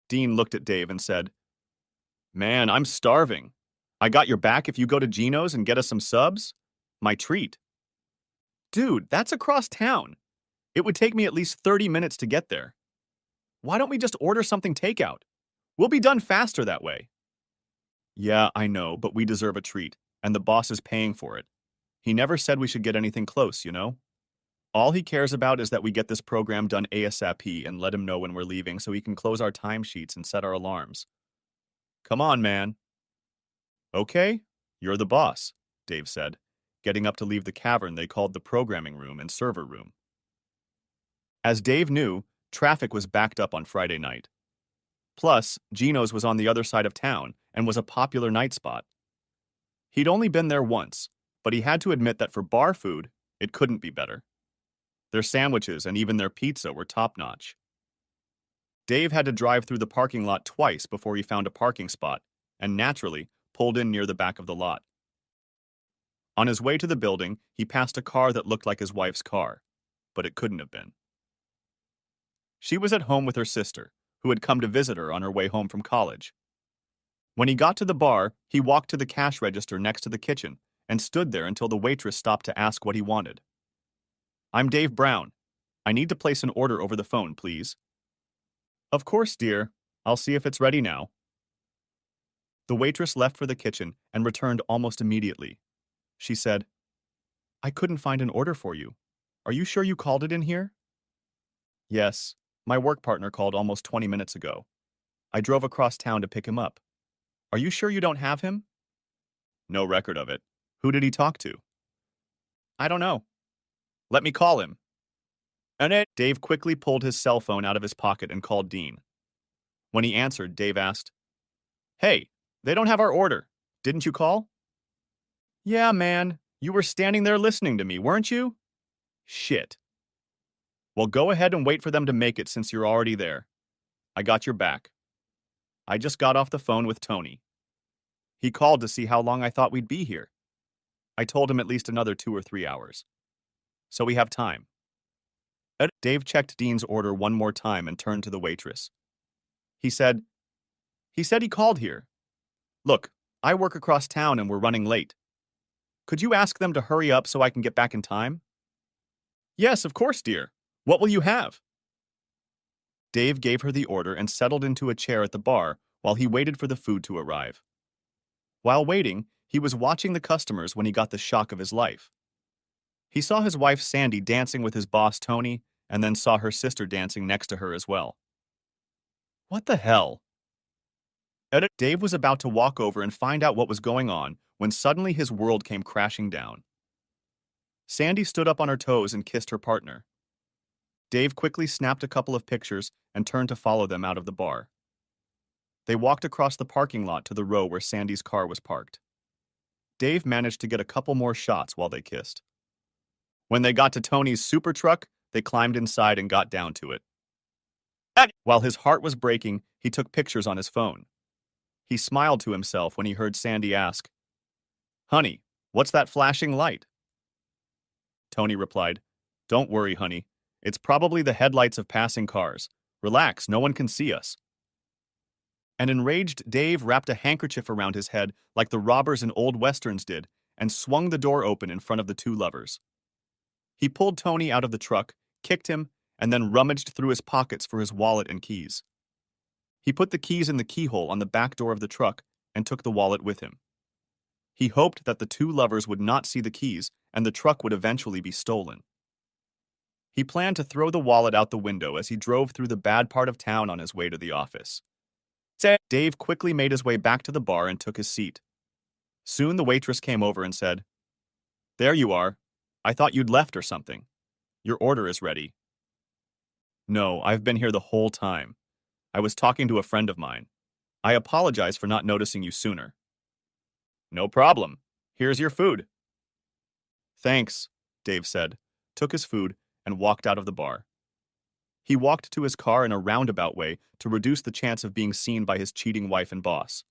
Dean looked at Dave and said, Man, I'm starving. I got your back if you go to Gino's and get us some subs? My treat. Dude, that's across town. It would take me at least 30 minutes to get there. Why don't we just order something takeout? We'll be done faster that way. Yeah, I know, but we deserve a treat, and the boss is paying for it. He never said we should get anything close, you know? All he cares about is that we get this program done ASAP and let him know when we're leaving so he can close our timesheets and set our alarms. Come on, man. Okay, you're the boss, Dave said, getting up to leave the cavern they called the programming room and server room. As Dave knew, traffic was backed up on Friday night. Plus, Gino's was on the other side of town and was a popular night spot. He'd only been there once, but he had to admit that for bar food, it couldn't be better. Their sandwiches and even their pizza were top-notch. Dave had to drive through the parking lot twice before he found a parking spot, and naturally, pulled in near the back of the lot. On his way to the building, he passed a car that looked like his wife's car, but it couldn't have been. She was at home with her sister, who had come to visit her on her way home from college. When he got to the bar, he walked to the cash register next to the kitchen and stood there until the waitress stopped to ask what he wanted. I'm Dave Brown. I need to place an order over the phone, please. Of course, dear. I'll see if it's ready now. The waitress left for the kitchen and returned almost immediately. She said, I couldn't find an order for you. Are you sure you called it in here? Yes, my work partner called almost 20 minutes ago. I drove across town to pick him up. Are you sure you don't have him? No record of it. Who did he talk to? I don't know. Let me call him. Dave quickly pulled his cell phone out of his pocket and called Dean. When he answered, Dave asked, Hey, they don't have our order. Didn't you call? Yeah, man. You were standing there listening to me, weren't you? Shit. Well, go ahead and wait for them to make it since you're already there. I got your back. I just got off the phone with Tony. He called to see how long I thought we'd be here. I told him at least another 2 or 3 hours. So we have time. Dave checked Dean's order one more time and turned to the waitress. He said he called here. Look, I work across town and we're running late. Could you ask them to hurry up so I can get back in time? Yes, of course, dear. What will you have? Dave gave her the order and settled into a chair at the bar while he waited for the food to arrive. While waiting, he was watching the customers when he got the shock of his life. He saw his wife Sandy dancing with his boss Tony, and then saw her sister dancing next to her as well. What the hell? Dave was about to walk over and find out what was going on when suddenly his world came crashing down. Sandy stood up on her toes and kissed her partner. Dave quickly snapped a couple of pictures and turned to follow them out of the bar. They walked across the parking lot to the row where Sandy's car was parked. Dave managed to get a couple more shots while they kissed. When they got to Tony's super truck, they climbed inside and got down to it. While his heart was breaking, he took pictures on his phone. He smiled to himself when he heard Sandy ask, Honey, what's that flashing light? Tony replied, Don't worry, honey. It's probably the headlights of passing cars. Relax, no one can see us. An enraged Dave wrapped a handkerchief around his head like the robbers in old westerns did and swung the door open in front of the two lovers. He pulled Tony out of the truck, kicked him, and then rummaged through his pockets for his wallet and keys. He put the keys in the keyhole on the back door of the truck and took the wallet with him. He hoped that the two lovers would not see the keys and the truck would eventually be stolen. He planned to throw the wallet out the window as he drove through the bad part of town on his way to the office. Dave quickly made his way back to the bar and took his seat. Soon the waitress came over and said, There you are. I thought you'd left or something. Your order is ready. No, I've been here the whole time. I was talking to a friend of mine. I apologize for not noticing you sooner. No problem. Here's your food. Thanks, Dave said, took his food, and walked out of the bar. He walked to his car in a roundabout way to reduce the chance of being seen by his cheating wife and boss.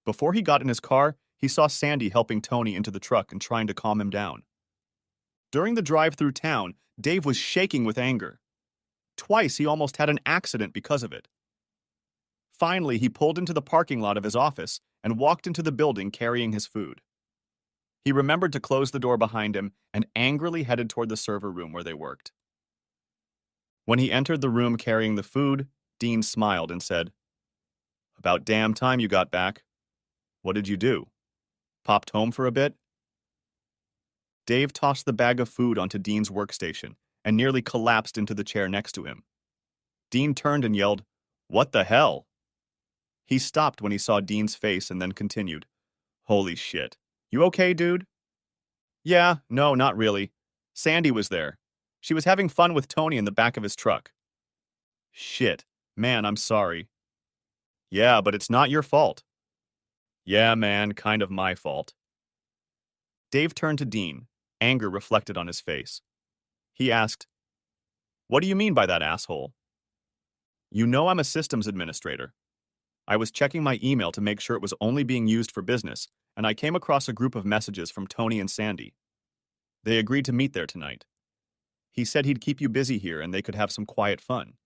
Before he got in his car, he saw Sandy helping Tony into the truck and trying to calm him down. During the drive through town, Dave was shaking with anger. Twice he almost had an accident because of it. Finally, he pulled into the parking lot of his office and walked into the building carrying his food. He remembered to close the door behind him and angrily headed toward the server room where they worked. When he entered the room carrying the food, Dean smiled and said, "About damn time you got back. What did you do? Popped home for a bit?" Dave tossed the bag of food onto Dean's workstation and nearly collapsed into the chair next to him. Dean turned and yelled, "What the hell?" He stopped when he saw Dean's face and then continued, "Holy shit. You okay, dude?" "Yeah, no, not really. Sandy was there. She was having fun with Tony in the back of his truck." "Shit. Man, I'm sorry." "Yeah, but it's not your fault." "Yeah, man, kind of my fault." Dave turned to Dean, anger reflected on his face. He asked, "What do you mean by that, asshole?" "You know I'm a systems administrator. I was checking my email to make sure it was only being used for business, and I came across a group of messages from Tony and Sandy. They agreed to meet there tonight. He said he'd keep you busy here and they could have some quiet fun."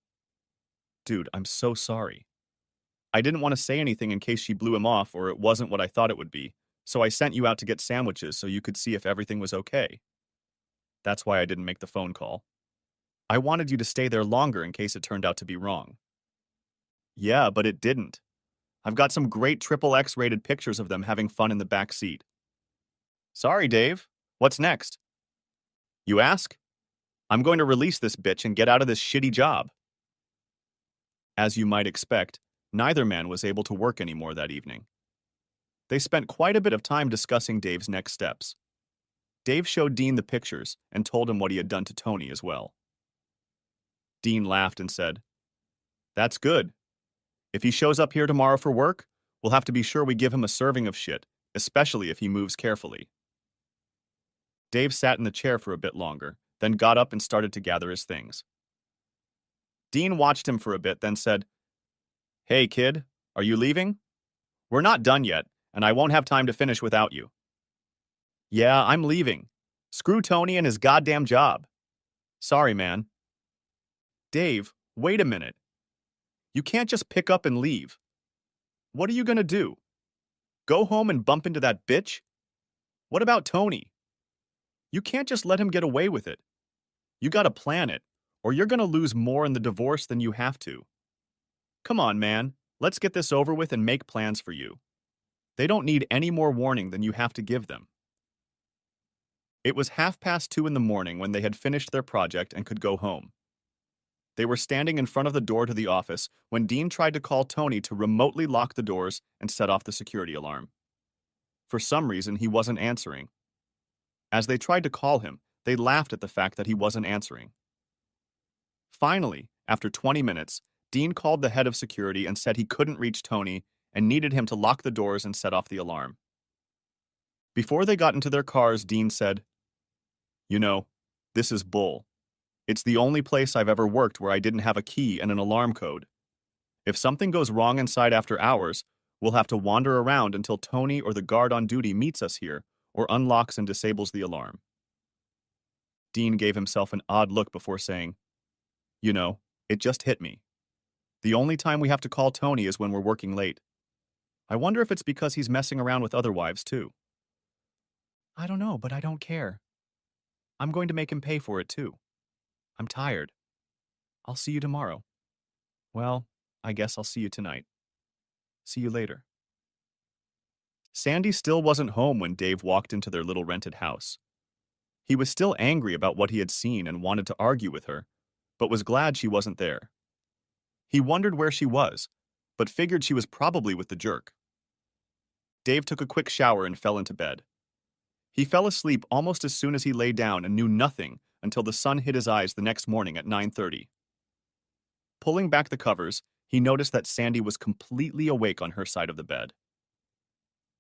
"Dude, I'm so sorry. I didn't want to say anything in case she blew him off or it wasn't what I thought it would be, so I sent you out to get sandwiches so you could see if everything was okay. That's why I didn't make the phone call. I wanted you to stay there longer in case it turned out to be wrong." "Yeah, but it didn't. I've got some great triple X rated pictures of them having fun in the back seat." "Sorry, Dave. What's next?" "You ask? I'm going to release this bitch and get out of this shitty job." As you might expect, neither man was able to work anymore that evening. They spent quite a bit of time discussing Dave's next steps. Dave showed Dean the pictures and told him what he had done to Tony as well. Dean laughed and said, "That's good. If he shows up here tomorrow for work, we'll have to be sure we give him a serving of shit, especially if he moves carefully." Dave sat in the chair for a bit longer, then got up and started to gather his things. Dean watched him for a bit, then said, "Hey, kid, are you leaving? We're not done yet, and I won't have time to finish without you." "Yeah, I'm leaving. Screw Tony and his goddamn job. Sorry, man." "Dave, wait a minute. You can't just pick up and leave. What are you gonna do? Go home and bump into that bitch? What about Tony? You can't just let him get away with it. You gotta plan it, or you're gonna lose more in the divorce than you have to. Come on, man. Let's get this over with and make plans for you. They don't need any more warning than you have to give them." It was 2:30 in the morning when they had finished their project and could go home. They were standing in front of the door to the office when Dean tried to call Tony to remotely lock the doors and set off the security alarm. For some reason, he wasn't answering. As they tried to call him, they laughed at the fact that he wasn't answering. Finally, after 20 minutes, Dean called the head of security and said he couldn't reach Tony and needed him to lock the doors and set off the alarm. Before they got into their cars, Dean said, "You know, this is bull. It's the only place I've ever worked where I didn't have a key and an alarm code. If something goes wrong inside after hours, we'll have to wander around until Tony or the guard on duty meets us here or unlocks and disables the alarm." Dean gave himself an odd look before saying, "You know, it just hit me. The only time we have to call Tony is when we're working late. I wonder if it's because he's messing around with other wives, too." "I don't know, but I don't care. I'm going to make him pay for it, too. I'm tired. I'll see you tomorrow. Well, I guess I'll see you tonight. See you later." Sandy still wasn't home when Dave walked into their little rented house. He was still angry about what he had seen and wanted to argue with her, but was glad she wasn't there. He wondered where she was, but figured she was probably with the jerk. Dave took a quick shower and fell into bed. He fell asleep almost as soon as he lay down and knew nothing until the sun hit his eyes the next morning at 9:30. Pulling back the covers, he noticed that Sandy was completely awake on her side of the bed.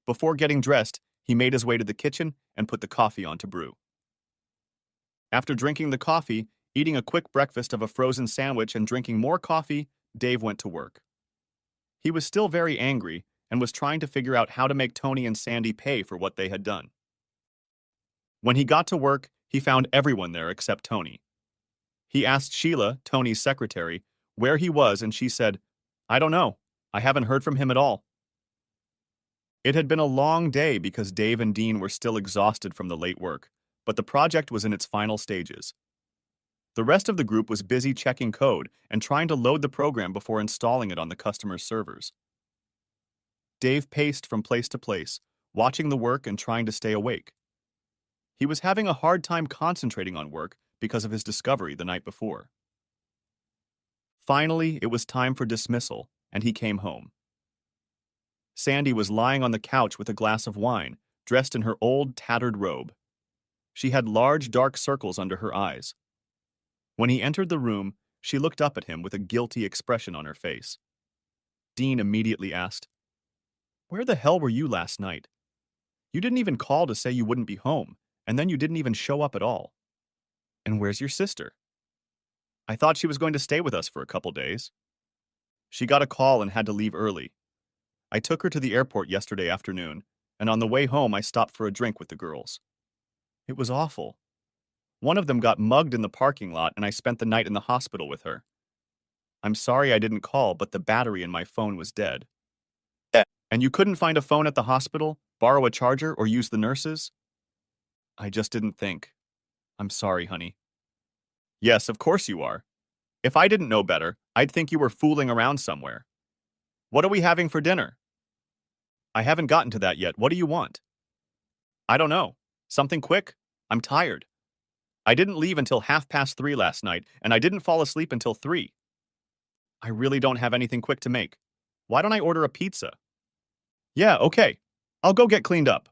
Before getting dressed, he made his way to the kitchen and put the coffee on to brew. After drinking the coffee, eating a quick breakfast of a frozen sandwich and drinking more coffee, Dave went to work. He was still very angry and was trying to figure out how to make Tony and Sandy pay for what they had done. When he got to work, he found everyone there except Tony. He asked Sheila, Tony's secretary, where he was and she said, "I don't know. I haven't heard from him at all. It had been a long day because Dave and Dean were still exhausted from the late work, but the project was in its final stages. The rest of the group was busy checking code and trying to load the program before installing it on the customer's servers. Dave paced from place to place, watching the work and trying to stay awake. He was having a hard time concentrating on work because of his discovery the night before. Finally, it was time for dismissal, and he came home. Sandy was lying on the couch with a glass of wine, dressed in her old, tattered robe. She had large, dark circles under her eyes. When he entered the room, she looked up at him with a guilty expression on her face. Dean immediately asked, "Where the hell were you last night? You didn't even call to say you wouldn't be home, and then you didn't even show up at all. And where's your sister? I thought she was going to stay with us for a couple days. She got a call and had to leave early. I took her to the airport yesterday afternoon, and on the way home I stopped for a drink with the girls. It was awful. One of them got mugged in the parking lot and I spent the night in the hospital with her. I'm sorry I didn't call, but the battery in my phone was dead." "And you couldn't find a phone at the hospital, borrow a charger, or use the nurses?" "I just didn't think. I'm sorry, honey." "Yes, of course you are. If I didn't know better, I'd think you were fooling around somewhere. What are we having for dinner?" "I haven't gotten to that yet. What do you want?" "I don't know. Something quick? I'm tired. I didn't leave until 3:30 last night, and I didn't fall asleep until 3. I really don't have anything quick to make. Why don't I order a pizza?" "Yeah, okay. I'll go get cleaned up."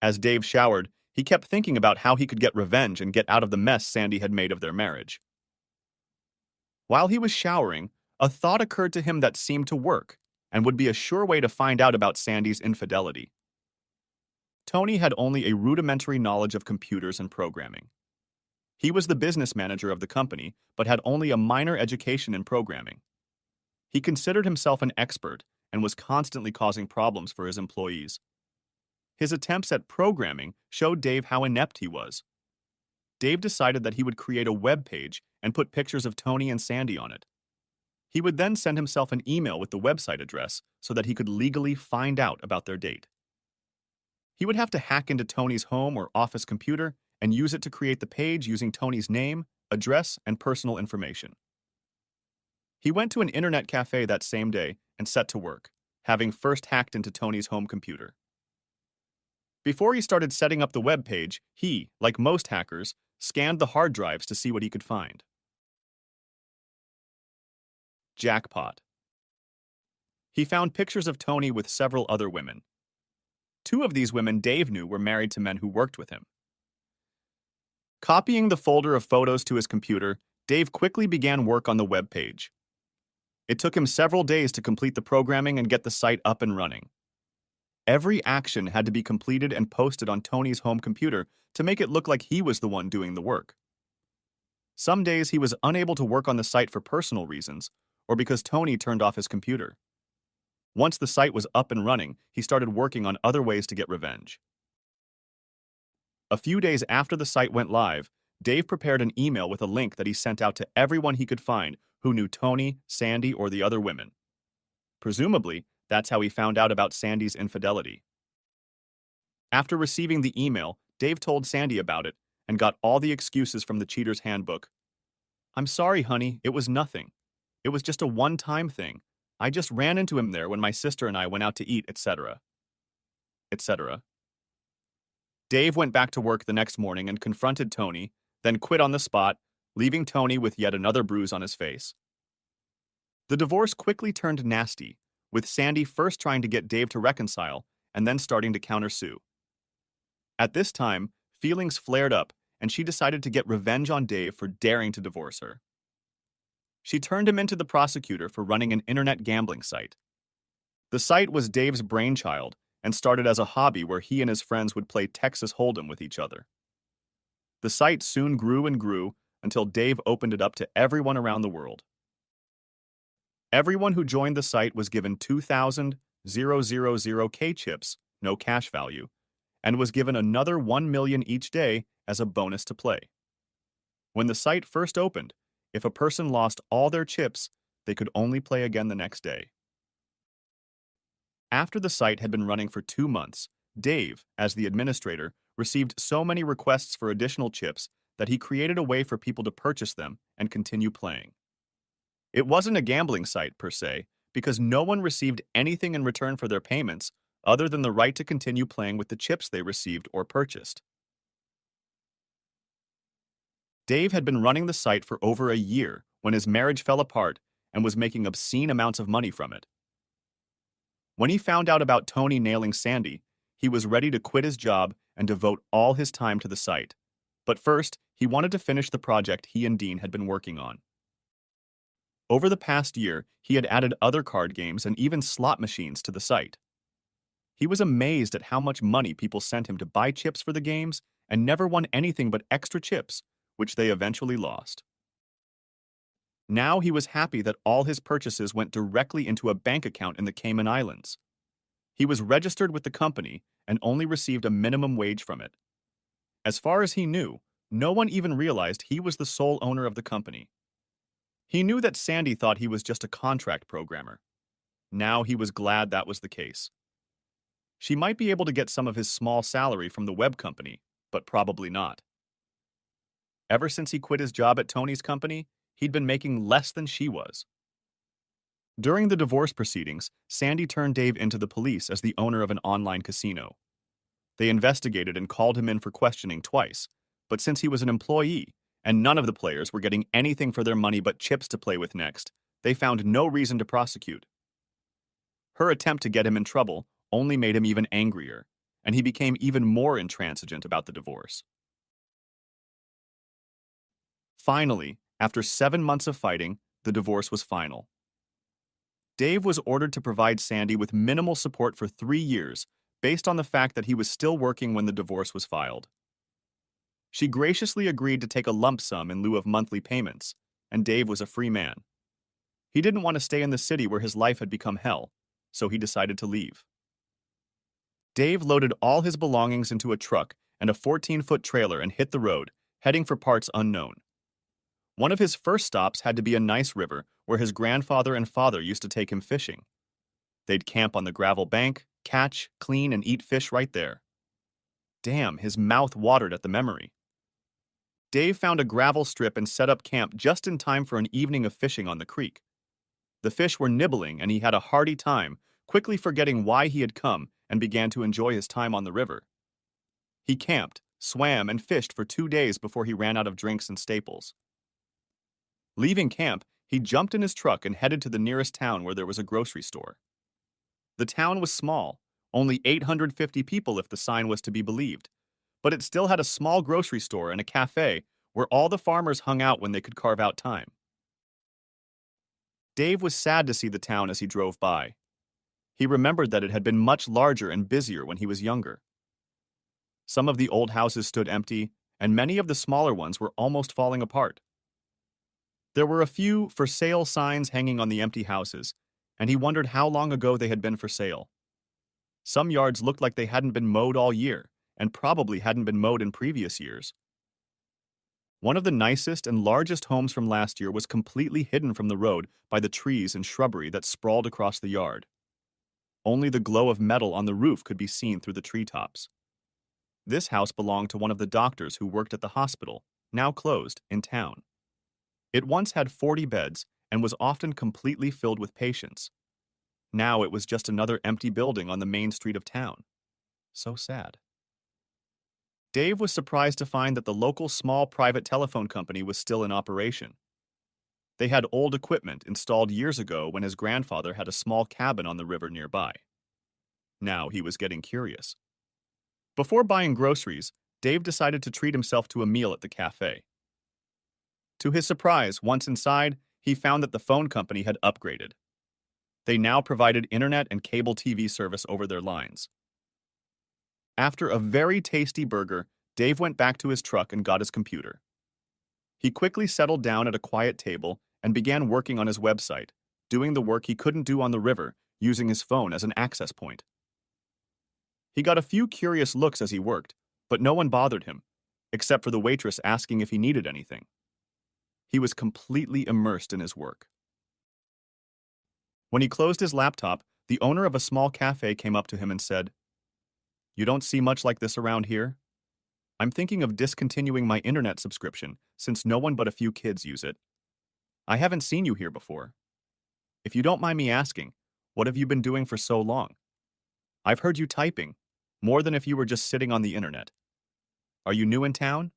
As Dave showered, he kept thinking about how he could get revenge and get out of the mess Sandy had made of their marriage. While he was showering, a thought occurred to him that seemed to work and would be a sure way to find out about Sandy's infidelity. Tony had only a rudimentary knowledge of computers and programming. He was the business manager of the company, but had only a minor education in programming. He considered himself an expert and was constantly causing problems for his employees. His attempts at programming showed Dave how inept he was. Dave decided that he would create a web page and put pictures of Tony and Sandy on it. He would then send himself an email with the website address so that he could legally find out about their date. He would have to hack into Tony's home or office computer and use it to create the page using Tony's name, address, and personal information. He went to an internet cafe that same day and set to work, having first hacked into Tony's home computer. Before he started setting up the web page, he, like most hackers, scanned the hard drives to see what he could find. Jackpot. He found pictures of Tony with several other women. 2 of these women Dave knew were married to men who worked with him. Copying the folder of photos to his computer, Dave quickly began work on the web page. It took him several days to complete the programming and get the site up and running. Every action had to be completed and posted on Tony's home computer to make it look like he was the one doing the work. Some days he was unable to work on the site for personal reasons, or because Tony turned off his computer. Once the site was up and running, he started working on other ways to get revenge. A few days after the site went live, Dave prepared an email with a link that he sent out to everyone he could find who knew Tony, Sandy, or the other women. Presumably, that's how he found out about Sandy's infidelity. After receiving the email, Dave told Sandy about it and got all the excuses from the cheater's handbook. "I'm sorry, honey, it was nothing. It was just a one-time thing. I just ran into him there when my sister and I went out to eat, etc. etc." Dave went back to work the next morning and confronted Tony, then quit on the spot, leaving Tony with yet another bruise on his face. The divorce quickly turned nasty, with Sandy first trying to get Dave to reconcile and then starting to countersue. At this time, feelings flared up and she decided to get revenge on Dave for daring to divorce her. She turned him into the prosecutor for running an internet gambling site. The site was Dave's brainchild and started as a hobby where he and his friends would play Texas Hold'em with each other. The site soon grew and grew until Dave opened it up to everyone around the world. Everyone who joined the site was given 2,000 K chips, no cash value, and was given another 1 million each day as a bonus to play. When the site first opened, if a person lost all their chips, they could only play again the next day. After the site had been running for 2 months, Dave, as the administrator, received so many requests for additional chips that he created a way for people to purchase them and continue playing. It wasn't a gambling site, per se, because no one received anything in return for their payments other than the right to continue playing with the chips they received or purchased. Dave had been running the site for over a year when his marriage fell apart and was making obscene amounts of money from it. When he found out about Tony nailing Sandy, he was ready to quit his job and devote all his time to the site. But first, he wanted to finish the project he and Dean had been working on. Over the past year, he had added other card games and even slot machines to the site. He was amazed at how much money people sent him to buy chips for the games and never won anything but extra chips, which they eventually lost. Now he was happy that all his purchases went directly into a bank account in the Cayman Islands. He was registered with the company and only received a minimum wage from it. As far as he knew, no one even realized he was the sole owner of the company. He knew that Sandy thought he was just a contract programmer. Now he was glad that was the case. She might be able to get some of his small salary from the web company, but probably not. Ever since he quit his job at Tony's company, he'd been making less than she was. During the divorce proceedings, Sandy turned Dave into the police as the owner of an online casino. They investigated and called him in for questioning twice, but since he was an employee, and none of the players were getting anything for their money but chips to play with next, they found no reason to prosecute. Her attempt to get him in trouble only made him even angrier, and he became even more intransigent about the divorce. Finally, after 7 months of fighting, the divorce was final. Dave was ordered to provide Sandy with minimal support for 3 years, based on the fact that he was still working when the divorce was filed. She graciously agreed to take a lump sum in lieu of monthly payments, and Dave was a free man. He didn't want to stay in the city where his life had become hell, so he decided to leave. Dave loaded all his belongings into a truck and a 14-foot trailer and hit the road, heading for parts unknown. One of his first stops had to be a nice river where his grandfather and father used to take him fishing. They'd camp on the gravel bank, catch, clean, and eat fish right there. Damn, his mouth watered at the memory. Dave found a gravel strip and set up camp just in time for an evening of fishing on the creek. The fish were nibbling and he had a hearty time, quickly forgetting why he had come and began to enjoy his time on the river. He camped, swam, and fished for 2 days before he ran out of drinks and staples. Leaving camp, he jumped in his truck and headed to the nearest town where there was a grocery store. The town was small, only 850 people if the sign was to be believed, but it still had a small grocery store and a cafe where all the farmers hung out when they could carve out time. Dave was sad to see the town as he drove by. He remembered that it had been much larger and busier when he was younger. Some of the old houses stood empty, and many of the smaller ones were almost falling apart. There were a few for sale signs hanging on the empty houses, and he wondered how long ago they had been for sale. Some yards looked like they hadn't been mowed all year, and probably hadn't been mowed in previous years. One of the nicest and largest homes from last year was completely hidden from the road by the trees and shrubbery that sprawled across the yard. Only the glow of metal on the roof could be seen through the treetops. This house belonged to one of the doctors who worked at the hospital, now closed, in town. It once had 40 beds and was often completely filled with patients. Now it was just another empty building on the main street of town. So sad. Dave was surprised to find that the local small private telephone company was still in operation. They had old equipment installed years ago when his grandfather had a small cabin on the river nearby. Now he was getting curious. Before buying groceries, Dave decided to treat himself to a meal at the cafe. To his surprise, once inside, he found that the phone company had upgraded. They now provided internet and cable TV service over their lines. After a very tasty burger, Dave went back to his truck and got his computer. He quickly settled down at a quiet table and began working on his website, doing the work he couldn't do on the river, using his phone as an access point. He got a few curious looks as he worked, but no one bothered him, except for the waitress asking if he needed anything. He was completely immersed in his work. When he closed his laptop, The owner of a small cafe came up to him and said, "You don't see much like this around here? I'm thinking of discontinuing my internet subscription since no one but a few kids use it. I haven't seen you here before. If you don't mind me asking, what have you been doing for so long? I've heard you typing, more than if you were just sitting on the internet. Are you new in town?"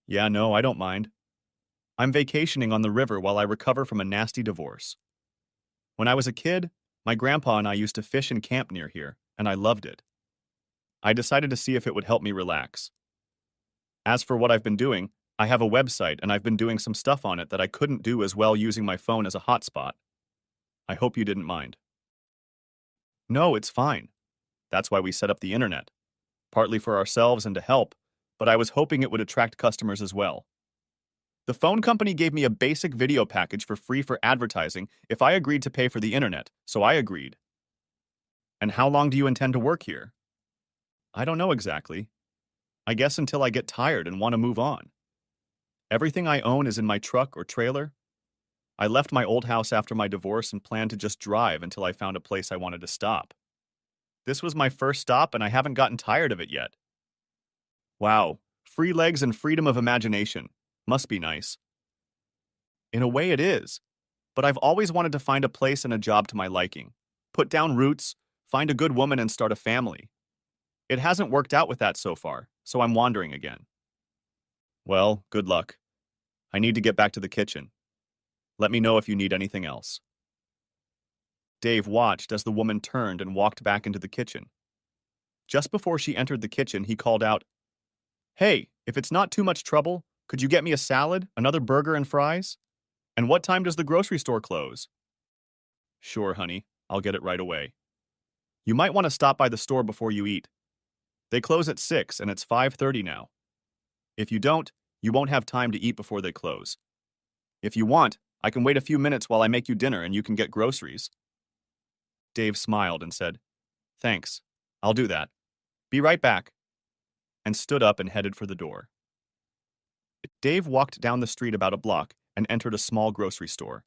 "Yeah, no, I don't mind. I'm vacationing on the river while I recover from a nasty divorce. When I was a kid, my grandpa and I used to fish and camp near here, and I loved it. I decided to see if it would help me relax. As for what I've been doing, I have a website and I've been doing some stuff on it that I couldn't do as well using my phone as a hotspot. I hope you didn't mind." "No, it's fine. That's why we set up the internet. Partly for ourselves and to help, but I was hoping it would attract customers as well. The phone company gave me a basic video package for free for advertising if I agreed to pay for the internet, so I agreed." "And how long do you intend to work here?" "I don't know exactly. I guess until I get tired and want to move on. Everything I own is in my truck or trailer. I left my old house after my divorce and planned to just drive until I found a place I wanted to stop. This was my first stop and I haven't gotten tired of it yet." "Wow, free legs and freedom of imagination. Must be nice." "In a way it is, but I've always wanted to find a place and a job to my liking. Put down roots, find a good woman and start a family. It hasn't worked out with that so far, so I'm wandering again." "Well, good luck. I need to get back to the kitchen. Let me know if you need anything else." Dave watched as the woman turned and walked back into the kitchen. Just before she entered the kitchen, he called out, "Hey, if it's not too much trouble, could you get me a salad, another burger and fries? And what time does the grocery store close?" "Sure, honey. I'll get it right away. You might want to stop by the store before you eat. They close at 6 and it's 5:30 now. If you don't, you won't have time to eat before they close. If you want, I can wait a few minutes while I make you dinner and you can get groceries." Dave smiled and said, "Thanks. I'll do that. Be right back," and stood up and headed for the door. Dave walked down the street about a block and entered a small grocery store.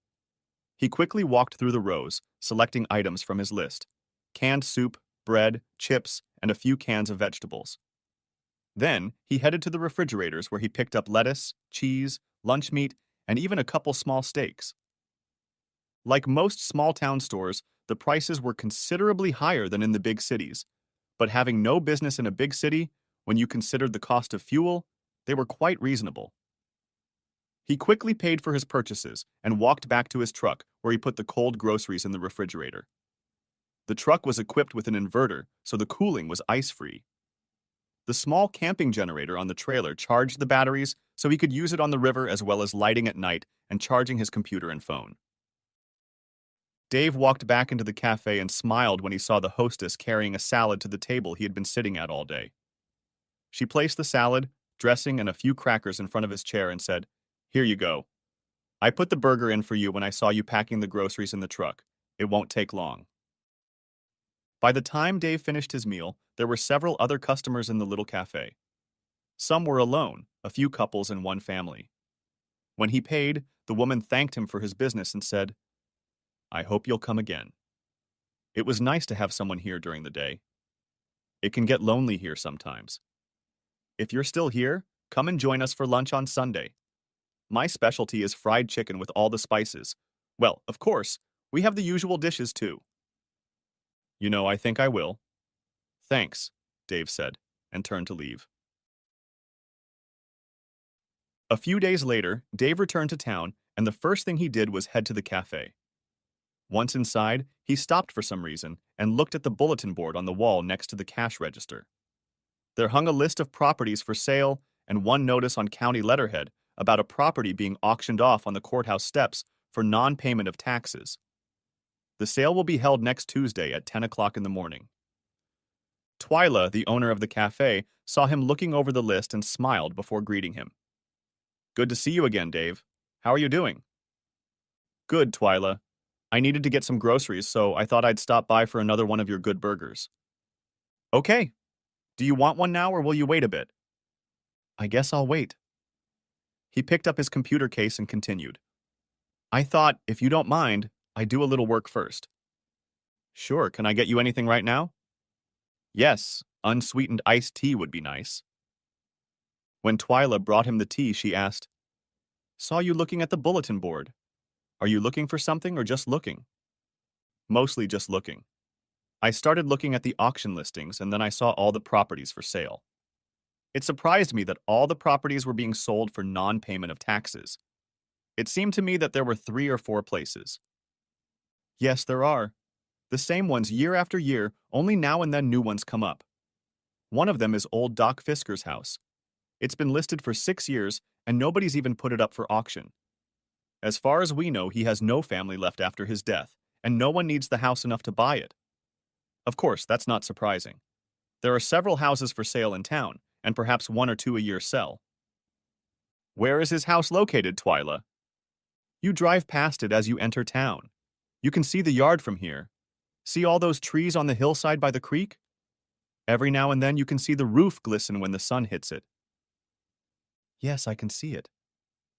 He quickly walked through the rows, selecting items from his list: canned soup, bread, chips, and a few cans of vegetables. Then, he headed to the refrigerators where he picked up lettuce, cheese, lunch meat, and even a couple small steaks. Like most small-town stores, the prices were considerably higher than in the big cities, but having no business in a big city, when you considered the cost of fuel, they were quite reasonable. He quickly paid for his purchases and walked back to his truck where he put the cold groceries in the refrigerator. The truck was equipped with an inverter, so the cooling was ice-free. The small camping generator on the trailer charged the batteries so he could use it on the river as well as lighting at night and charging his computer and phone. Dave walked back into the cafe and smiled when he saw the hostess carrying a salad to the table he had been sitting at all day. She placed the salad, dressing, and a few crackers in front of his chair and said, "Here you go. I put the burger in for you when I saw you packing the groceries in the truck. It won't take long." By the time Dave finished his meal, there were several other customers in the little cafe. Some were alone, a few couples and one family. When he paid, the woman thanked him for his business and said, "I hope you'll come again. It was nice to have someone here during the day. It can get lonely here sometimes. If you're still here, come and join us for lunch on Sunday. My specialty is fried chicken with all the spices. Well, of course, we have the usual dishes too." I think I will." "Thanks," Dave said, and turned to leave. A few days later, Dave returned to town, and the first thing he did was head to the cafe. Once inside, he stopped for some reason and looked at the bulletin board on the wall next to the cash register. There hung a list of properties for sale and one notice on county letterhead about a property being auctioned off on the courthouse steps for non-payment of taxes. The sale will be held next Tuesday at 10 o'clock in the morning. Twyla, the owner of the cafe, saw him looking over the list and smiled before greeting him. "Good to see you again, Dave. How are you doing?" "Good, Twyla. I needed to get some groceries, so I thought I'd stop by for another one of your good burgers." "Okay. Do you want one now or will you wait a bit?" "I guess I'll wait." He picked up his computer case and continued. "I thought, if you don't mind, I'd do a little work first." Sure, can I get you anything right now? Yes, unsweetened iced tea would be nice. When Twyla brought him the tea, she asked, Saw you looking at the bulletin board. Are you looking for something or just looking? Mostly just looking. I started looking at the auction listings and then I saw all the properties for sale. It surprised me that all the properties were being sold for non payment of taxes. It seemed to me that there were 3 or 4 places. Yes, there are. The same ones year after year, only now and then new ones come up. One of them is old Doc Fisker's house. It's been listed for 6 years and nobody's even put it up for auction. As far as we know, he has no family left after his death, and no one needs the house enough to buy it. Of course, that's not surprising. There are several houses for sale in town, and perhaps 1 or 2 a year sell. Where is his house located, Twyla? You drive past it as you enter town. You can see the yard from here. See all those trees on the hillside by the creek? Every now and then you can see the roof glisten when the sun hits it. Yes, I can see it.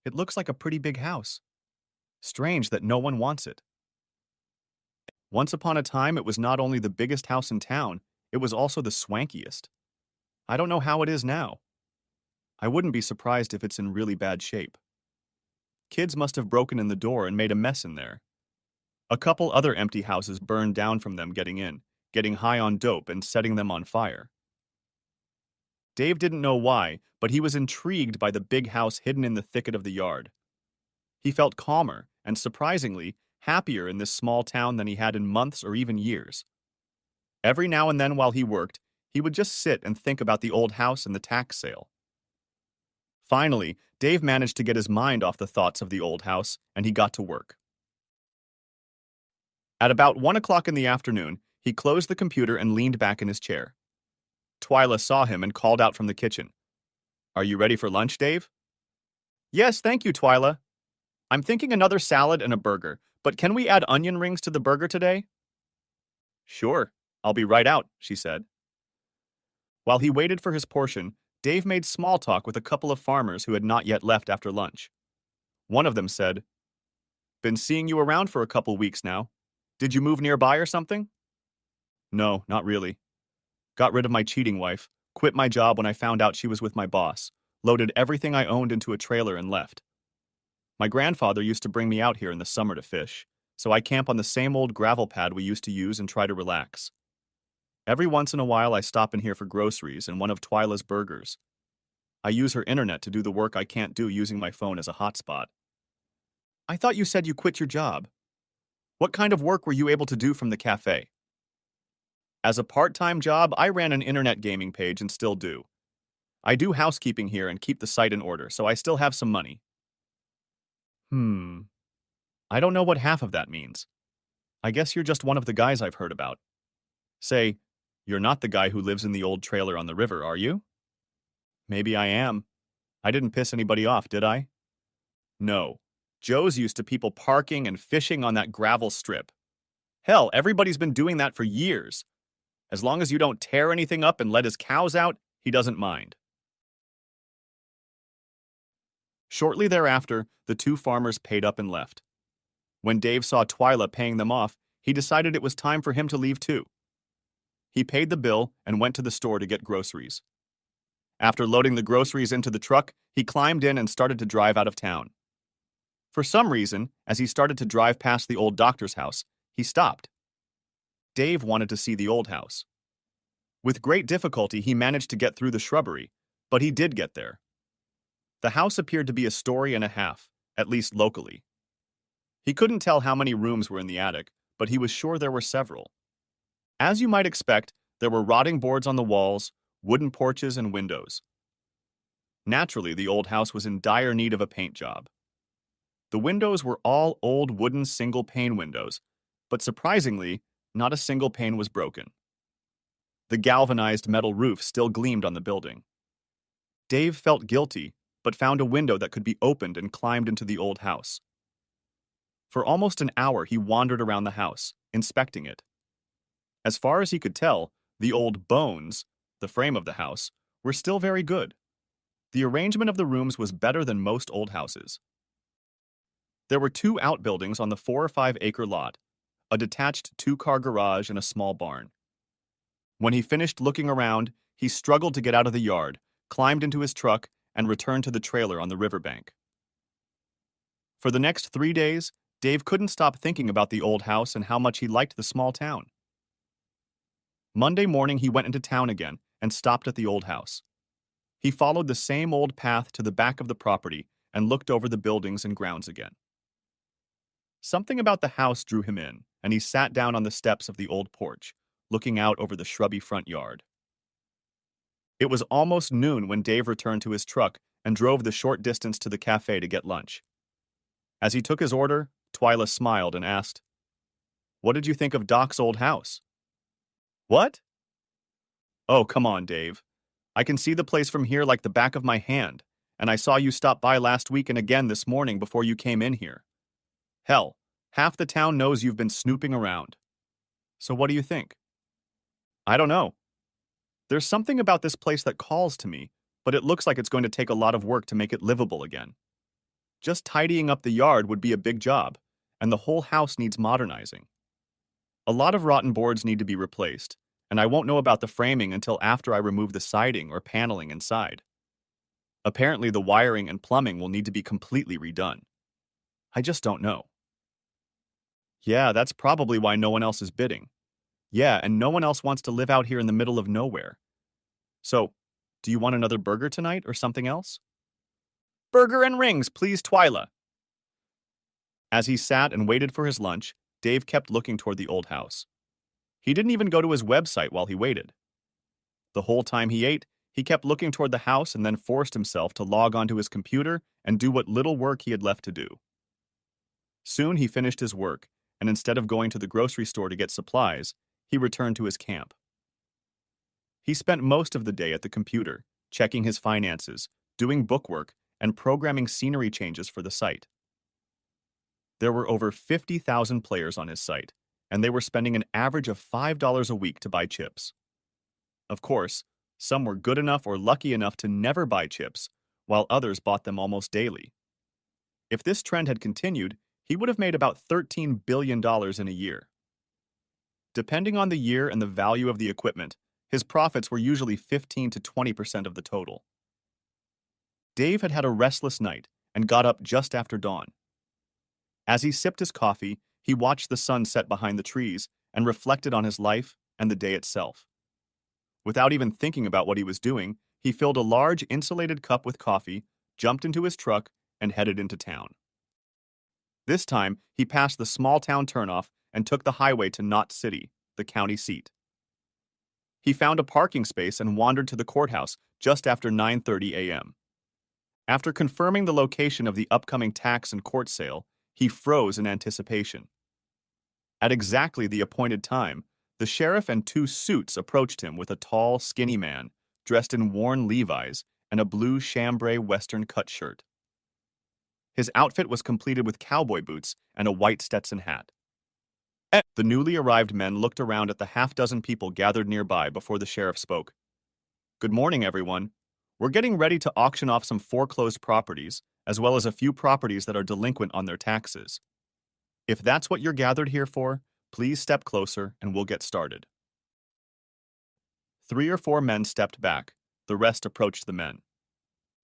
It looks like a pretty big house. Strange that no one wants it. Once upon a time, it was not only the biggest house in town, it was also the swankiest. I don't know how it is now. I wouldn't be surprised if it's in really bad shape. Kids must have broken in the door and made a mess in there. A couple other empty houses burned down from them getting in, getting high on dope and setting them on fire. Dave didn't know why, but he was intrigued by the big house hidden in the thicket of the yard. He felt calmer and, surprisingly, happier in this small town than he had in months or even years. Every now and then while he worked, he would just sit and think about the old house and the tax sale. Finally, Dave managed to get his mind off the thoughts of the old house, and he got to work. At about 1 o'clock in the afternoon, he closed the computer and leaned back in his chair. Twyla saw him and called out from the kitchen. Are you ready for lunch, Dave? Yes, thank you, Twyla. I'm thinking another salad and a burger, but can we add onion rings to the burger today? Sure, I'll be right out, she said. While he waited for his portion, Dave made small talk with a couple of farmers who had not yet left after lunch. One of them said, Been seeing you around for a couple weeks now. Did you move nearby or something? No, not really. Got rid of my cheating wife, quit my job when I found out she was with my boss, loaded everything I owned into a trailer and left. My grandfather used to bring me out here in the summer to fish, so I camp on the same old gravel pad we used to use and try to relax. Every once in a while I stop in here for groceries and one of Twyla's burgers. I use her internet to do the work I can't do using my phone as a hotspot. I thought you said you quit your job. What kind of work were you able to do from the cafe? As a part-time job, I ran an internet gaming page and still do. I do housekeeping here and keep the site in order, so I still have some money. I don't know what half of that means. I guess you're just one of the guys I've heard about. Say, you're not the guy who lives in the old trailer on the river, are you? Maybe I am. I didn't piss anybody off, did I? No. Joe's used to people parking and fishing on that gravel strip. Hell, everybody's been doing that for years. As long as you don't tear anything up and let his cows out, he doesn't mind. Shortly thereafter, the two farmers paid up and left. When Dave saw Twyla paying them off, he decided it was time for him to leave too. He paid the bill and went to the store to get groceries. After loading the groceries into the truck, he climbed in and started to drive out of town. For some reason, as he started to drive past the old doctor's house, he stopped. Dave wanted to see the old house. With great difficulty, he managed to get through the shrubbery, but he did get there. The house appeared to be a story and a half, at least locally. He couldn't tell how many rooms were in the attic, but he was sure there were several. As you might expect, there were rotting boards on the walls, wooden porches, and windows. Naturally, the old house was in dire need of a paint job. The windows were all old wooden single-pane windows, but surprisingly, not a single pane was broken. The galvanized metal roof still gleamed on the building. Dave felt guilty, but found a window that could be opened and climbed into the old house. For almost an hour, he wandered around the house, inspecting it. As far as he could tell, the old bones, the frame of the house, were still very good. The arrangement of the rooms was better than most old houses. There were 2 outbuildings on the 4 or 5 acre lot, a detached two-car garage, and a small barn. When he finished looking around, he struggled to get out of the yard, climbed into his truck, and returned to the trailer on the riverbank. For the next 3 days, Dave couldn't stop thinking about the old house and how much he liked the small town. Monday morning, he went into town again and stopped at the old house. He followed the same old path to the back of the property and looked over the buildings and grounds again. Something about the house drew him in, and he sat down on the steps of the old porch, looking out over the shrubby front yard. It was almost noon when Dave returned to his truck and drove the short distance to the cafe to get lunch. As he took his order, Twyla smiled and asked, "What did you think of Doc's old house?" "What?" "Oh, come on, Dave. I can see the place from here like the back of my hand, and I saw you stop by last week and again this morning before you came in here. Hell, half the town knows you've been snooping around. So what do you think?" "I don't know. There's something about this place that calls to me, but it looks like it's going to take a lot of work to make it livable again. Just tidying up the yard would be a big job, and the whole house needs modernizing. A lot of rotten boards need to be replaced, and I won't know about the framing until after I remove the siding or paneling inside. Apparently, the wiring and plumbing will need to be completely redone. I just don't know." "Yeah, that's probably why no one else is bidding. Yeah, and no one else wants to live out here in the middle of nowhere. So, do you want another burger tonight or something else?" "Burger and rings, please, Twyla." As he sat and waited for his lunch, Dave kept looking toward the old house. He didn't even go to his website while he waited. The whole time he ate, he kept looking toward the house and then forced himself to log onto his computer and do what little work he had left to do. Soon he finished his work, and instead of going to the grocery store to get supplies, he returned to his camp. He spent most of the day at the computer, checking his finances, doing bookwork, and programming scenery changes for the site. There were over 50,000 players on his site, and they were spending an average of $5 a week to buy chips. Of course, some were good enough or lucky enough to never buy chips, while others bought them almost daily. If this trend had continued, he would have made about $13 billion in a year. Depending on the year and the value of the equipment, his profits were usually 15 to 20% of the total. Dave had had a restless night and got up just after dawn. As he sipped his coffee, he watched the sun set behind the trees and reflected on his life and the day itself. Without even thinking about what he was doing, he filled a large insulated cup with coffee, jumped into his truck, and headed into town. This time, he passed the small town turnoff and took the highway to Knott City, the county seat. He found a parking space and wandered to the courthouse just after 9:30 a.m. After confirming the location of the upcoming tax and court sale, he froze in anticipation. At exactly the appointed time, the sheriff and two suits approached him with a tall, skinny man dressed in worn Levi's and a blue chambray western cut shirt. His outfit was completed with cowboy boots and a white Stetson hat. The newly arrived men looked around at the half-dozen people gathered nearby before the sheriff spoke. "Good morning, everyone. We're getting ready to auction off some foreclosed properties, as well as a few properties that are delinquent on their taxes. If that's what you're gathered here for, please step closer and we'll get started." 3 or 4 men stepped back. The rest approached the men.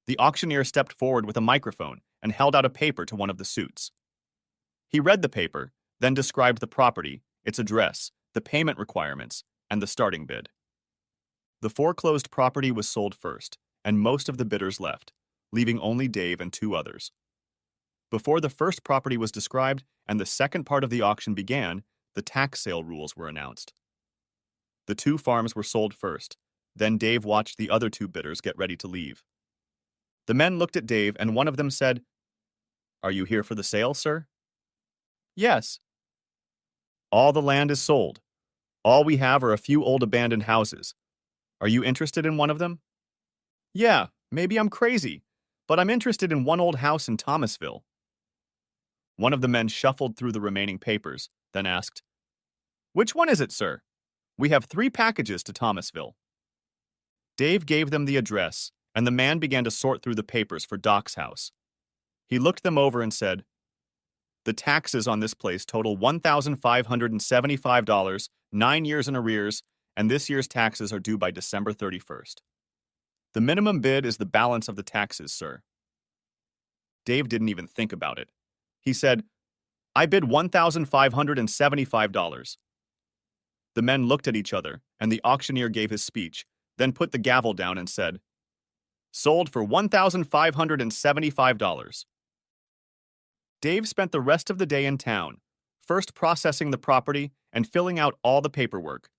The auctioneer stepped forward with a microphone and held out a paper to one of the suits. He read the paper, then described the property, its address, the payment requirements, and the starting bid. The foreclosed property was sold first, and most of the bidders left, leaving only Dave and 2 others. Before the first property was described and the second part of the auction began, the tax sale rules were announced. The 2 farms were sold first, then Dave watched the other 2 bidders get ready to leave. The men looked at Dave and one of them said, "Are you here for the sale, sir?" "Yes." "All the land is sold. All we have are a few old abandoned houses. Are you interested in one of them?" "Yeah, maybe I'm crazy, but I'm interested in one old house in Thomasville." One of the men shuffled through the remaining papers, then asked, "Which one is it, sir? We have 3 packages to Thomasville." Dave gave them the address, and the man began to sort through the papers for Doc's house. He looked them over and said, The taxes on this place total $1,575, 9 years in arrears, and this year's taxes are due by December 31st. The minimum bid is the balance of the taxes, sir. Dave didn't even think about it. He said, I bid $1,575. The men looked at each other, and the auctioneer gave his speech, then put the gavel down and said, Sold for $1,575. Dave spent the rest of the day in town, first processing the property and filling out all the paperwork,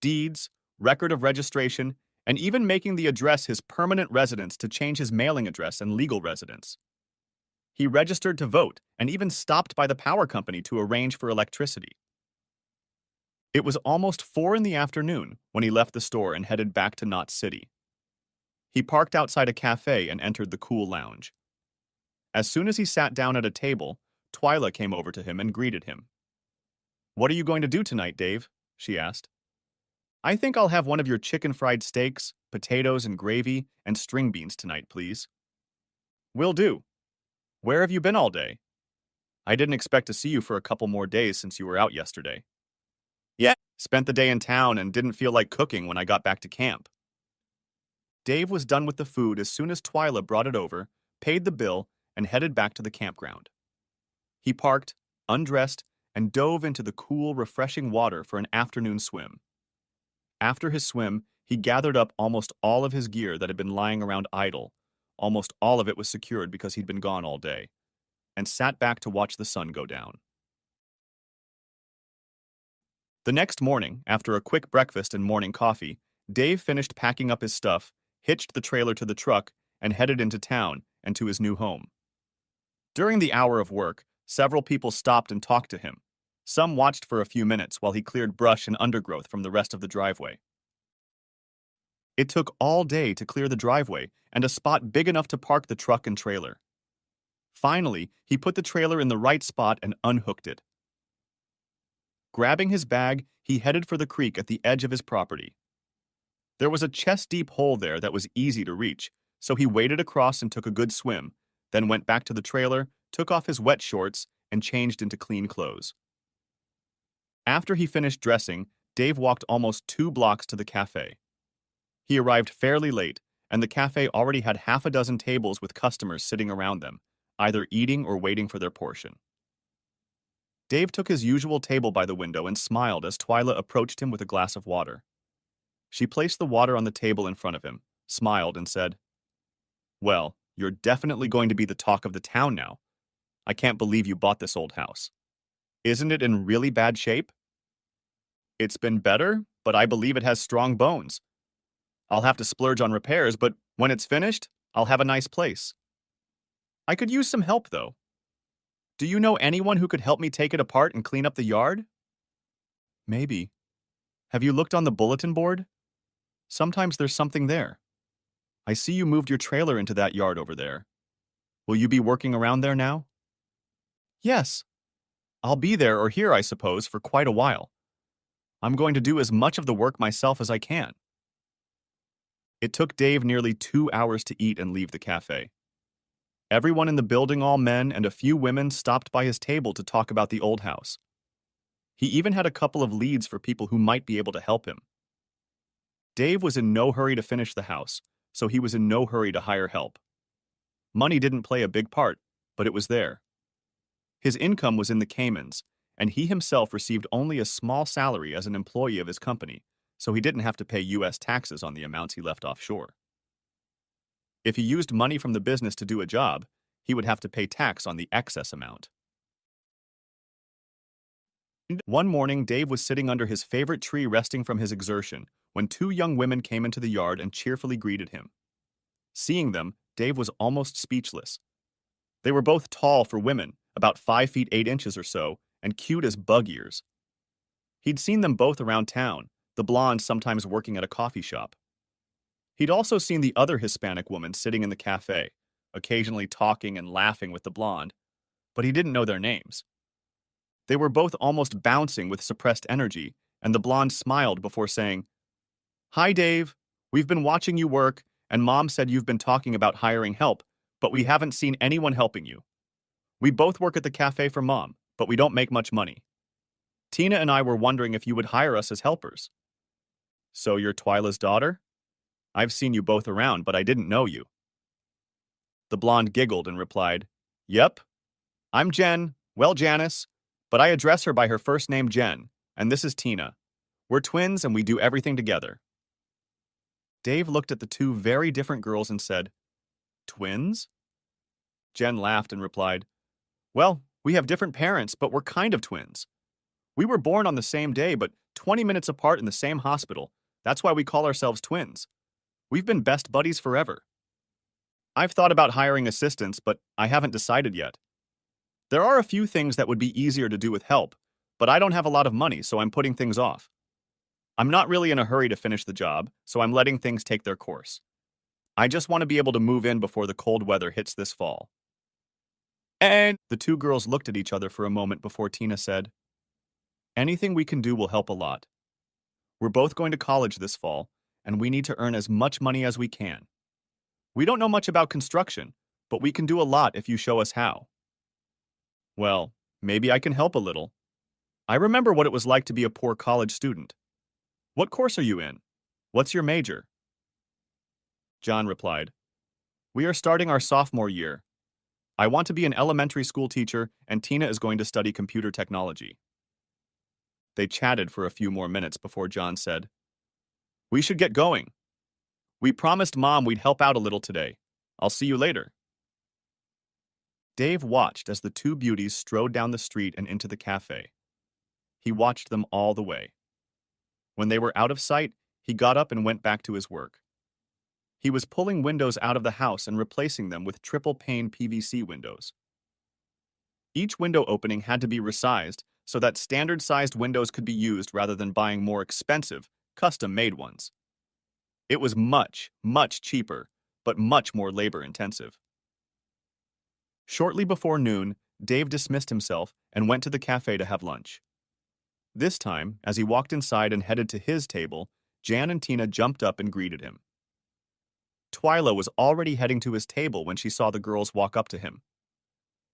deeds, record of registration, and even making the address his permanent residence to change his mailing address and legal residence. He registered to vote and even stopped by the power company to arrange for electricity. It was almost 4 in the afternoon when he left the store and headed back to Knott City. He parked outside a cafe and entered the cool lounge. As soon as he sat down at a table, Twyla came over to him and greeted him. What are you going to do tonight, Dave? She asked. I think I'll have one of your chicken fried steaks, potatoes and gravy, and string beans tonight, please. Will do. Where have you been all day? I didn't expect to see you for a couple more days since you were out yesterday. Yeah, spent the day in town and didn't feel like cooking when I got back to camp. Dave was done with the food as soon as Twyla brought it over, paid the bill, and headed back to the campground. He parked, undressed, and dove into the cool, refreshing water for an afternoon swim. After his swim, he gathered up almost all of his gear that had been lying around idle. Almost all of it was secured because he'd been gone all day, and sat back to watch the sun go down. The next morning, after a quick breakfast and morning coffee, Dave finished packing up his stuff, hitched the trailer to the truck, and headed into town and to his new home. During the hour of work, several people stopped and talked to him. Some watched for a few minutes while he cleared brush and undergrowth from the rest of the driveway. It took all day to clear the driveway and a spot big enough to park the truck and trailer. Finally, he put the trailer in the right spot and unhooked it. Grabbing his bag, he headed for the creek at the edge of his property. There was a chest-deep hole there that was easy to reach, so he waded across and took a good swim, then went back to the trailer, took off his wet shorts, and changed into clean clothes. After he finished dressing, Dave walked almost 2 blocks to the cafe. He arrived fairly late, and the cafe already had half a dozen tables with customers sitting around them, either eating or waiting for their portion. Dave took his usual table by the window and smiled as Twyla approached him with a glass of water. She placed the water on the table in front of him, smiled, and said, Well, you're definitely going to be the talk of the town now. I can't believe you bought this old house. Isn't it in really bad shape? It's been better, but I believe it has strong bones. I'll have to splurge on repairs, but when it's finished, I'll have a nice place. I could use some help, though. Do you know anyone who could help me take it apart and clean up the yard? Maybe. Have you looked on the bulletin board? Sometimes there's something there. I see you moved your trailer into that yard over there. Will you be working around there now? Yes. I'll be there or here, I suppose, for quite a while. I'm going to do as much of the work myself as I can. It took Dave nearly 2 hours to eat and leave the cafe. Everyone in the building, all men and a few women, stopped by his table to talk about the old house. He even had a couple of leads for people who might be able to help him. Dave was in no hurry to finish the house, so he was in no hurry to hire help. Money didn't play a big part, but it was there. His income was in the Caymans, and he himself received only a small salary as an employee of his company, so he didn't have to pay U.S. taxes on the amounts he left offshore. If he used money from the business to do a job, he would have to pay tax on the excess amount. One morning, Dave was sitting under his favorite tree resting from his exertion when 2 young women came into the yard and cheerfully greeted him. Seeing them, Dave was almost speechless. They were both tall for women, about 5 feet 8 inches or so, and cute as bug ears. He'd seen them both around town, the blonde sometimes working at a coffee shop. He'd also seen the other Hispanic woman sitting in the cafe, occasionally talking and laughing with the blonde, but he didn't know their names. They were both almost bouncing with suppressed energy, and the blonde smiled before saying, Hi, Dave. We've been watching you work, and Mom said you've been talking about hiring help, but we haven't seen anyone helping you. We both work at the cafe for Mom, but we don't make much money. Tina and I were wondering if you would hire us as helpers. So you're Twyla's daughter? I've seen you both around, but I didn't know you. The blonde giggled and replied, Yep, I'm Jen, well, Janice, but I address her by her first name, Jen, and this is Tina. We're twins and we do everything together. Dave looked at the two very different girls and said, Twins? Jen laughed and replied, Well, we have different parents, but we're kind of twins. We were born on the same day, but 20 minutes apart in the same hospital. That's why we call ourselves twins. We've been best buddies forever. I've thought about hiring assistants, but I haven't decided yet. There are a few things that would be easier to do with help, but I don't have a lot of money, so I'm putting things off. I'm not really in a hurry to finish the job, so I'm letting things take their course. I just want to be able to move in before the cold weather hits this fall. And the two girls looked at each other for a moment before Tina said, Anything we can do will help a lot. We're both going to college this fall, and we need to earn as much money as we can. We don't know much about construction, but we can do a lot if you show us how. Well, maybe I can help a little. I remember what it was like to be a poor college student. What course are you in? What's your major? John replied, We are starting our sophomore year. I want to be an elementary school teacher, and Tina is going to study computer technology. They chatted for a few more minutes before John said, We should get going. We promised Mom we'd help out a little today. I'll see you later. Dave watched as the two beauties strode down the street and into the cafe. He watched them all the way. When they were out of sight, he got up and went back to his work. He was pulling windows out of the house and replacing them with triple-pane PVC windows. Each window opening had to be resized so that standard-sized windows could be used rather than buying more expensive, custom-made ones. It was much, much cheaper, but much more labor-intensive. Shortly before noon, Dave dismissed himself and went to the cafe to have lunch. This time, as he walked inside and headed to his table, Jan and Tina jumped up and greeted him. Twyla was already heading to his table when she saw the girls walk up to him.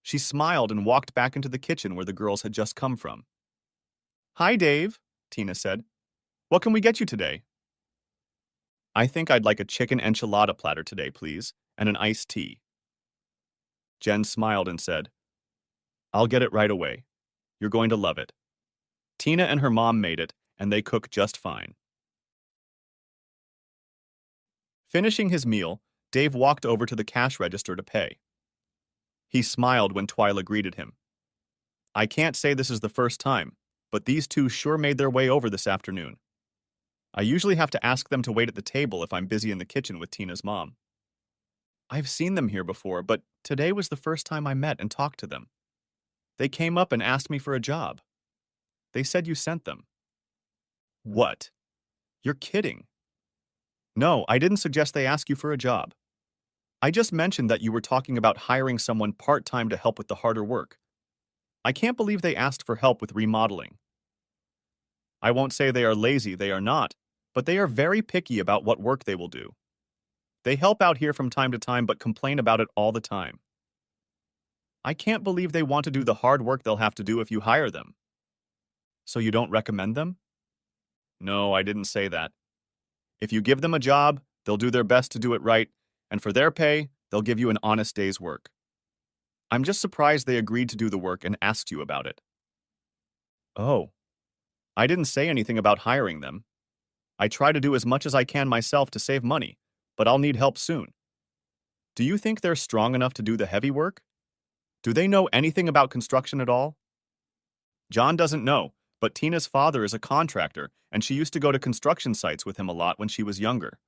She smiled and walked back into the kitchen where the girls had just come from. Hi, Dave, Tina said. What can we get you today? I think I'd like a chicken enchilada platter today, please, and an iced tea. Jen smiled and said, I'll get it right away. You're going to love it. Tina and her mom made it, and they cook just fine. Finishing his meal, Dave walked over to the cash register to pay. He smiled when Twyla greeted him. I can't say this is the first time, but these two sure made their way over this afternoon. I usually have to ask them to wait at the table if I'm busy in the kitchen with Tina's mom. I've seen them here before, but today was the first time I met and talked to them. They came up and asked me for a job. They said you sent them. What? You're kidding. No, I didn't suggest they ask you for a job. I just mentioned that you were talking about hiring someone part-time to help with the harder work. I can't believe they asked for help with remodeling. I won't say they are lazy, they are not, but they are very picky about what work they will do. They help out here from time to time but complain about it all the time. I can't believe they want to do the hard work they'll have to do if you hire them. So you don't recommend them? No, I didn't say that. If you give them a job, they'll do their best to do it right, and for their pay, they'll give you an honest day's work. I'm just surprised they agreed to do the work and asked you about it. Oh, I didn't say anything about hiring them. I try to do as much as I can myself to save money, but I'll need help soon. Do you think they're strong enough to do the heavy work? Do they know anything about construction at all? John doesn't know, but Tina's father is a contractor, and she used to go to construction sites with him a lot when she was younger.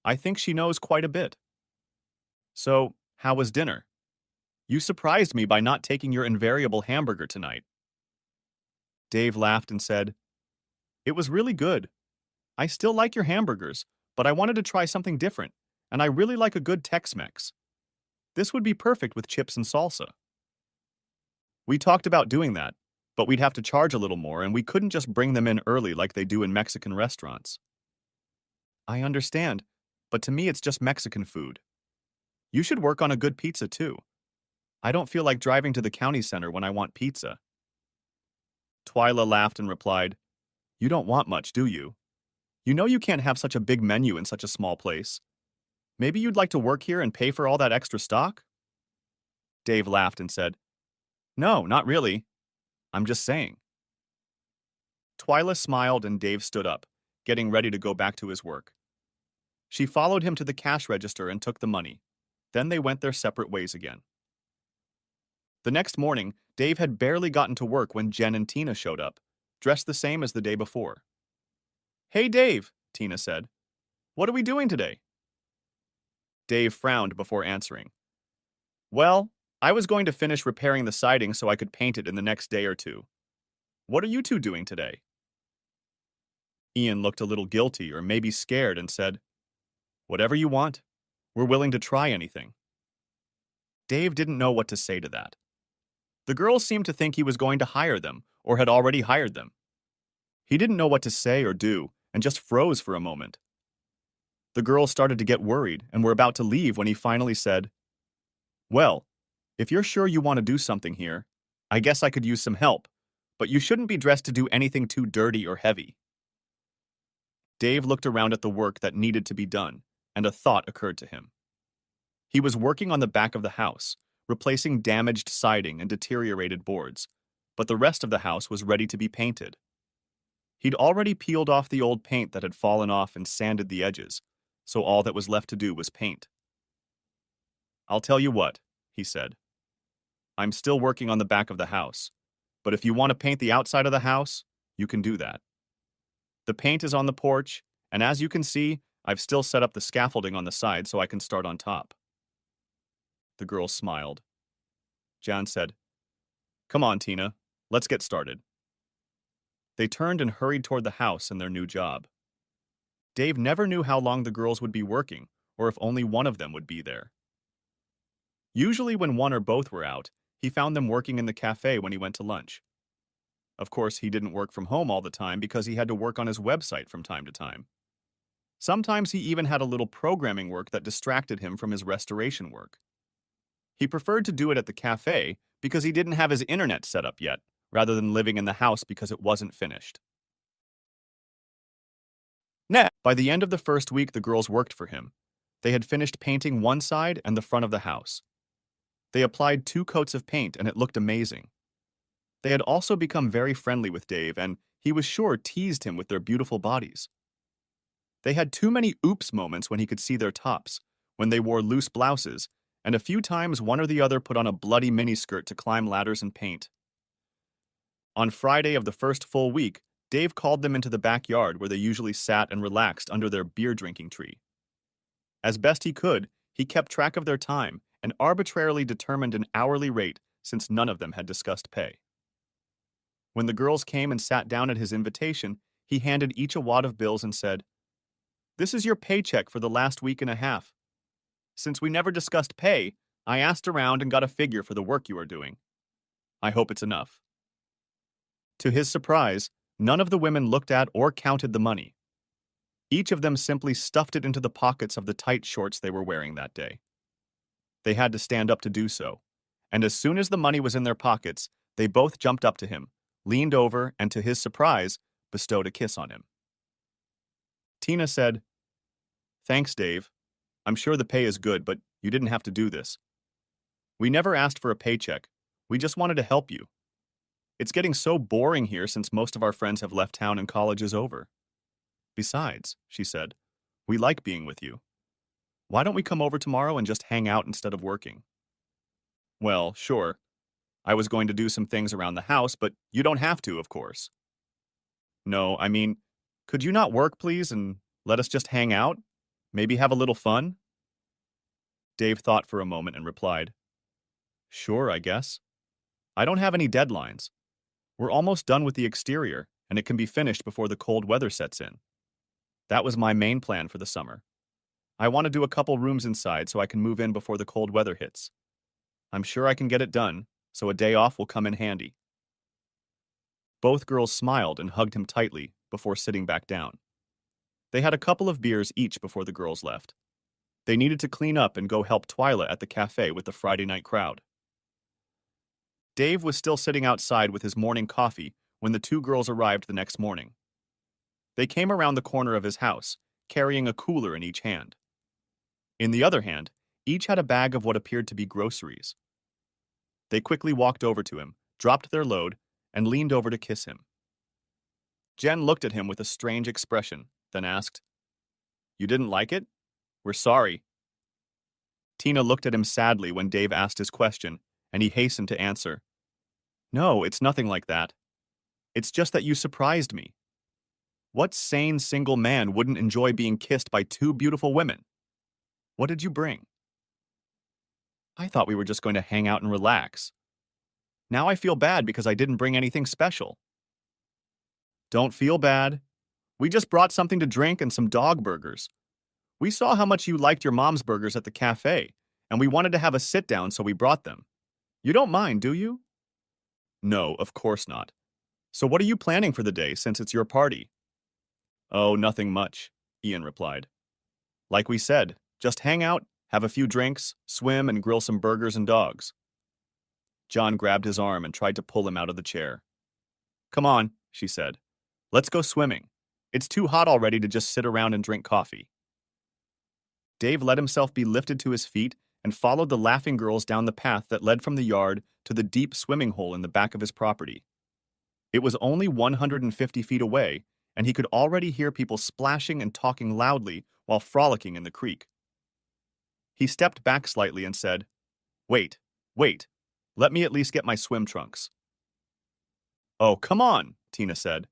I think she knows quite a bit. So, how was dinner? You surprised me by not taking your invariable hamburger tonight. Dave laughed and said, It was really good. I still like your hamburgers, but I wanted to try something different, and I really like a good Tex-Mex. This would be perfect with chips and salsa. We talked about doing that, but we'd have to charge a little more, and we couldn't just bring them in early like they do in Mexican restaurants. I understand, but to me it's just Mexican food. You should work on a good pizza too. I don't feel like driving to the county center when I want pizza. Twyla laughed and replied, You don't want much, do you? You know you can't have such a big menu in such a small place. Maybe you'd like to work here and pay for all that extra stock? Dave laughed and said, No, not really. I'm just saying. Twyla smiled and Dave stood up, getting ready to go back to his work. She followed him to the cash register and took the money. Then they went their separate ways again. The next morning, Dave had barely gotten to work when Jen and Tina showed up, dressed the same as the day before. Hey, Dave, Tina said. What are we doing today? Dave frowned before answering. Well, I was going to finish repairing the siding so I could paint it in the next day or two. What are you two doing today? Ian looked a little guilty or maybe scared and said, Whatever you want. We're willing to try anything. Dave didn't know what to say to that. The girls seemed to think he was going to hire them or had already hired them. He didn't know what to say or do and just froze for a moment. The girls started to get worried and were about to leave when he finally said, Well, if you're sure you want to do something here, I guess I could use some help, but you shouldn't be dressed to do anything too dirty or heavy. Dave looked around at the work that needed to be done, and a thought occurred to him. He was working on the back of the house, replacing damaged siding and deteriorated boards, but the rest of the house was ready to be painted. He'd already peeled off the old paint that had fallen off and sanded the edges, so all that was left to do was paint. I'll tell you what, he said. I'm still working on the back of the house, but if you want to paint the outside of the house, you can do that. The paint is on the porch, and as you can see, I've still set up the scaffolding on the side so I can start on top. The girls smiled. Jan said, Come on, Tina, let's get started. They turned and hurried toward the house and their new job. Dave never knew how long the girls would be working, or if only one of them would be there. Usually when one or both were out, he found them working in the cafe when he went to lunch. Of course, he didn't work from home all the time because he had to work on his website from time to time. Sometimes he even had a little programming work that distracted him from his restoration work. He preferred to do it at the cafe because he didn't have his internet set up yet, rather than living in the house because it wasn't finished. By the end of the first week, the girls worked for him. They had finished painting one side and the front of the house. They applied 2 coats of paint and it looked amazing. They had also become very friendly with Dave and he was sure teased him with their beautiful bodies. They had too many oops moments when he could see their tops, when they wore loose blouses, and a few times one or the other put on a bloody miniskirt to climb ladders and paint. On Friday of the first full week, Dave called them into the backyard where they usually sat and relaxed under their beer-drinking tree. As best he could, he kept track of their time and arbitrarily determined an hourly rate since none of them had discussed pay. When the girls came and sat down at his invitation, he handed each a wad of bills and said, This is your paycheck for the last week and a half. Since we never discussed pay, I asked around and got a figure for the work you are doing. I hope it's enough. To his surprise, none of the women looked at or counted the money. Each of them simply stuffed it into the pockets of the tight shorts they were wearing that day. They had to stand up to do so, and as soon as the money was in their pockets, they both jumped up to him, leaned over, and to his surprise, bestowed a kiss on him. Tina said, Thanks, Dave. I'm sure the pay is good, but you didn't have to do this. We never asked for a paycheck. We just wanted to help you. It's getting so boring here since most of our friends have left town and college is over. Besides, she said, we like being with you. Why don't we come over tomorrow and just hang out instead of working? Well, sure. I was going to do some things around the house, but you don't have to, of course. No, I mean, could you not work, please, and let us just hang out? Maybe have a little fun? Dave thought for a moment and replied, Sure, I guess. I don't have any deadlines. We're almost done with the exterior, and it can be finished before the cold weather sets in. That was my main plan for the summer. I want to do a couple rooms inside so I can move in before the cold weather hits. I'm sure I can get it done, so a day off will come in handy. Both girls smiled and hugged him tightly before sitting back down. They had a couple of beers each before the girls left. They needed to clean up and go help Twyla at the cafe with the Friday night crowd. Dave was still sitting outside with his morning coffee when the two girls arrived the next morning. They came around the corner of his house, carrying a cooler in each hand. In the other hand, each had a bag of what appeared to be groceries. They quickly walked over to him, dropped their load, and leaned over to kiss him. Jen looked at him with a strange expression, then asked, "You didn't like it? We're sorry." Tina looked at him sadly when Dave asked his question, and he hastened to answer, "No, it's nothing like that. It's just that you surprised me. What sane single man wouldn't enjoy being kissed by two beautiful women? What did you bring?" "I thought we were just going to hang out and relax. Now I feel bad because I didn't bring anything special." "Don't feel bad. We just brought something to drink and some dog burgers. We saw how much you liked your mom's burgers at the cafe, and we wanted to have a sit down, so we brought them. You don't mind, do you?" "No, of course not. So what are you planning for the day since it's your party?" "Oh, nothing much," Ian replied. "Like we said, just hang out, have a few drinks, swim, and grill some burgers and dogs." John grabbed his arm and tried to pull him out of the chair. "Come on," she said. "Let's go swimming. It's too hot already to just sit around and drink coffee." Dave let himself be lifted to his feet and followed the laughing girls down the path that led from the yard to the deep swimming hole in the back of his property. It was only 150 feet away, and he could already hear people splashing and talking loudly while frolicking in the creek. He stepped back slightly and said, "Wait, wait. Let me at least get my swim trunks." "Oh, come on," Tina said.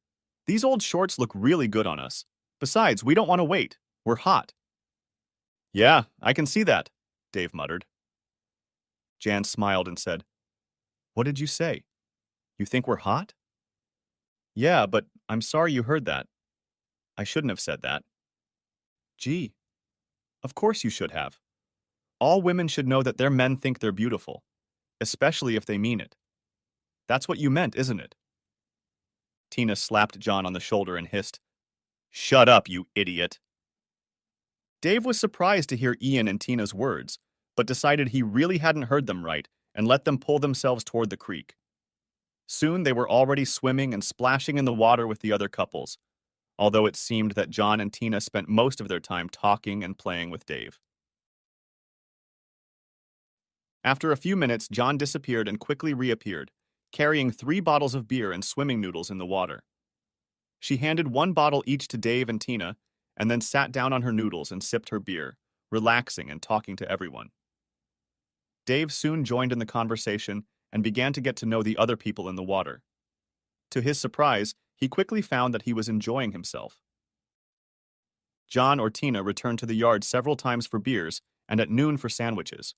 "These old shorts look really good on us. Besides, we don't want to wait. We're hot." "Yeah, I can see that," Dave muttered. Jan smiled and said, "What did you say? You think we're hot?" "Yeah, but I'm sorry you heard that. I shouldn't have said that." "Gee, of course you should have. All women should know that their men think they're beautiful, especially if they mean it. That's what you meant, isn't it?" Tina slapped John on the shoulder and hissed, "Shut up, you idiot." Dave was surprised to hear Ian and Tina's words, but decided he really hadn't heard them right and let them pull themselves toward the creek. Soon they were already swimming and splashing in the water with the other couples, although it seemed that John and Tina spent most of their time talking and playing with Dave. After a few minutes, John disappeared and quickly reappeared, carrying 3 bottles of beer and swimming noodles in the water. She handed 1 bottle each to Dave and Tina, and then sat down on her noodles and sipped her beer, relaxing and talking to everyone. Dave soon joined in the conversation and began to get to know the other people in the water. To his surprise, he quickly found that he was enjoying himself. John or Tina returned to the yard several times for beers and at noon for sandwiches.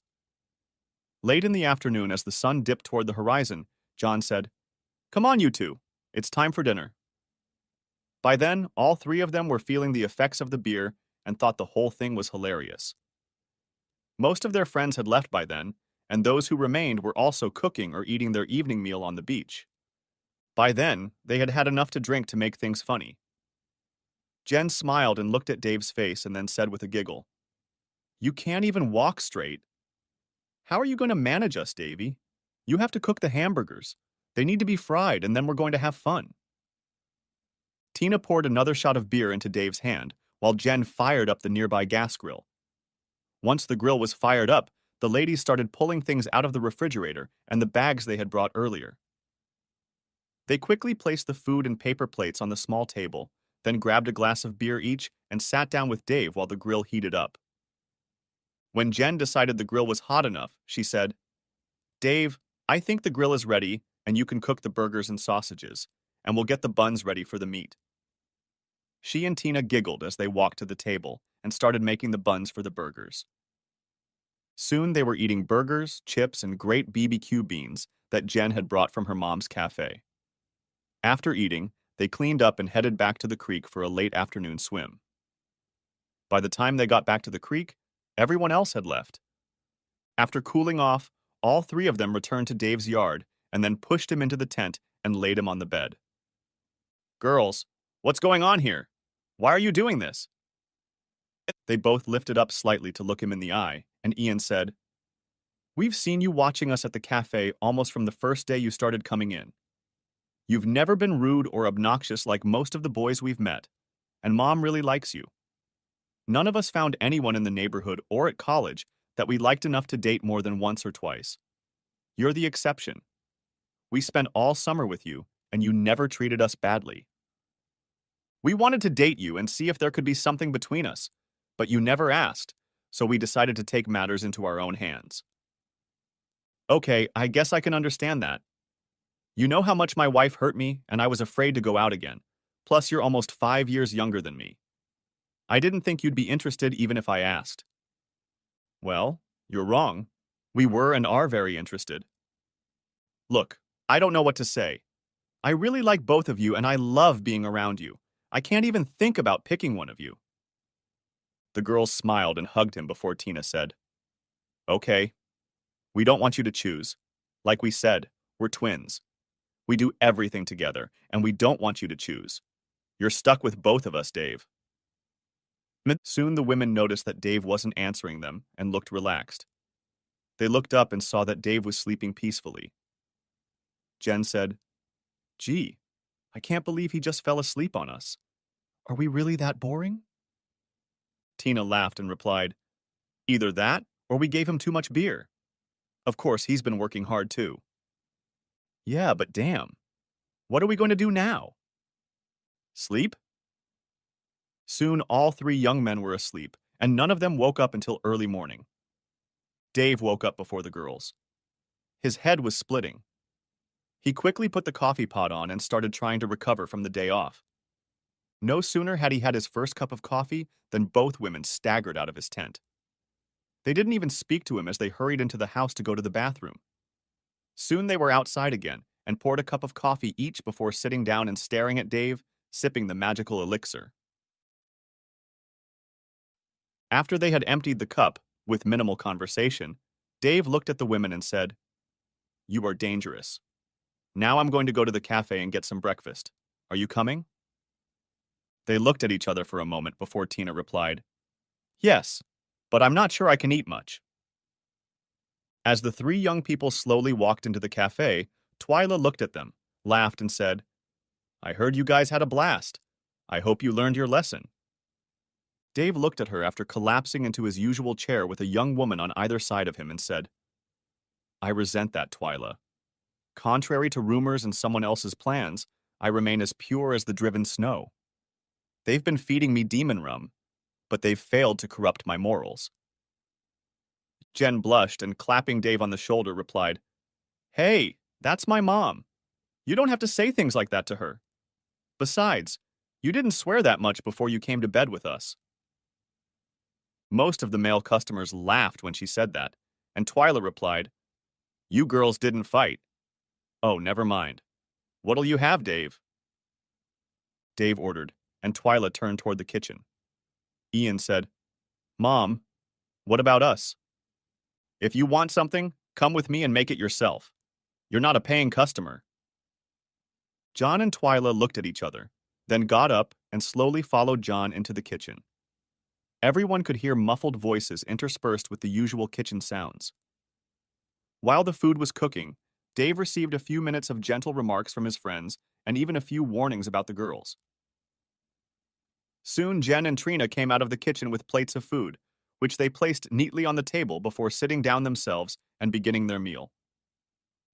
Late in the afternoon, as the sun dipped toward the horizon, John said, "Come on, you two. It's time for dinner." By then, all 3 of them were feeling the effects of the beer and thought the whole thing was hilarious. Most of their friends had left by then, and those who remained were also cooking or eating their evening meal on the beach. By then, they had had enough to drink to make things funny. Jen smiled and looked at Dave's face and then said with a giggle, "You can't even walk straight. How are you going to manage us, Davy? You have to cook the hamburgers. They need to be fried, and then we're going to have fun." Tina poured another shot of beer into Dave's hand, while Jen fired up the nearby gas grill. Once the grill was fired up, the ladies started pulling things out of the refrigerator and the bags they had brought earlier. They quickly placed the food and paper plates on the small table, then grabbed a glass of beer each and sat down with Dave while the grill heated up. When Jen decided the grill was hot enough, she said, "Dave, I think the grill is ready and you can cook the burgers and sausages, and we'll get the buns ready for the meat." She and Tina giggled as they walked to the table and started making the buns for the burgers. Soon they were eating burgers, chips, and great BBQ beans that Jen had brought from her mom's cafe. After eating, they cleaned up and headed back to the creek for a late afternoon swim. By the time they got back to the creek, everyone else had left. After cooling off, all 3 of them returned to Dave's yard and then pushed him into the tent and laid him on the bed. "Girls, what's going on here? Why are you doing this?" They both lifted up slightly to look him in the eye, and Ian said, We've seen you watching us at the cafe almost from the first day you started coming in. You've never been rude or obnoxious like most of the boys we've met, and Mom really likes you. None of us found anyone in the neighborhood or at college that we liked enough to date more than once or twice. You're the exception. We spent all summer with you, and you never treated us badly. We wanted to date you and see if there could be something between us, but you never asked, so we decided to take matters into our own hands. Okay, I guess I can understand that. You know how much my wife hurt me, and I was afraid to go out again. Plus, you're almost 5 years younger than me. I didn't think you'd be interested even if I asked. Well, you're wrong. We were and are very interested. Look, I don't know what to say. I really like both of you and I love being around you. I can't even think about picking one of you. The girls smiled and hugged him before Tina said, Okay, we don't want you to choose. Like we said, we're twins. We do everything together, and we don't want you to choose. You're stuck with both of us, Dave. Soon the women noticed that Dave wasn't answering them and looked relaxed. They looked up and saw that Dave was sleeping peacefully. Jen said, Gee, I can't believe he just fell asleep on us. Are we really that boring? Tina laughed and replied, Either that, or we gave him too much beer. Of course, he's been working hard too. Yeah, but damn. What are we going to do now? Sleep? Soon all three young men were asleep, and none of them woke up until early morning. Dave woke up before the girls. His head was splitting. He quickly put the coffee pot on and started trying to recover from the day off. No sooner had he had his first cup of coffee than both women staggered out of his tent. They didn't even speak to him as they hurried into the house to go to the bathroom. Soon they were outside again and poured a cup of coffee each before sitting down and staring at Dave, sipping the magical elixir. After they had emptied the cup, with minimal conversation, Dave looked at the women and said, You are dangerous. Now I'm going to go to the cafe and get some breakfast. Are you coming? They looked at each other for a moment before Tina replied, Yes, but I'm not sure I can eat much. As the three young people slowly walked into the cafe, Twyla looked at them, laughed, and said, I heard you guys had a blast. I hope you learned your lesson. Dave looked at her after collapsing into his usual chair with a young woman on either side of him and said, I resent that, Twyla. Contrary to rumors and someone else's plans, I remain as pure as the driven snow. They've been feeding me demon rum, but they've failed to corrupt my morals. Jen blushed and, clapping Dave on the shoulder, replied, Hey, that's my mom. You don't have to say things like that to her. Besides, you didn't swear that much before you came to bed with us. Most of the male customers laughed when she said that, and Twyla replied, You girls didn't fight. Oh, never mind. What'll you have, Dave? Dave ordered, and Twyla turned toward the kitchen. Ian said, Mom, what about us? If you want something, come with me and make it yourself. You're not a paying customer. John and Twyla looked at each other, then got up and slowly followed John into the kitchen. Everyone could hear muffled voices interspersed with the usual kitchen sounds. While the food was cooking, Dave received a few minutes of gentle remarks from his friends and even a few warnings about the girls. Soon Jen and Trina came out of the kitchen with plates of food, which they placed neatly on the table before sitting down themselves and beginning their meal.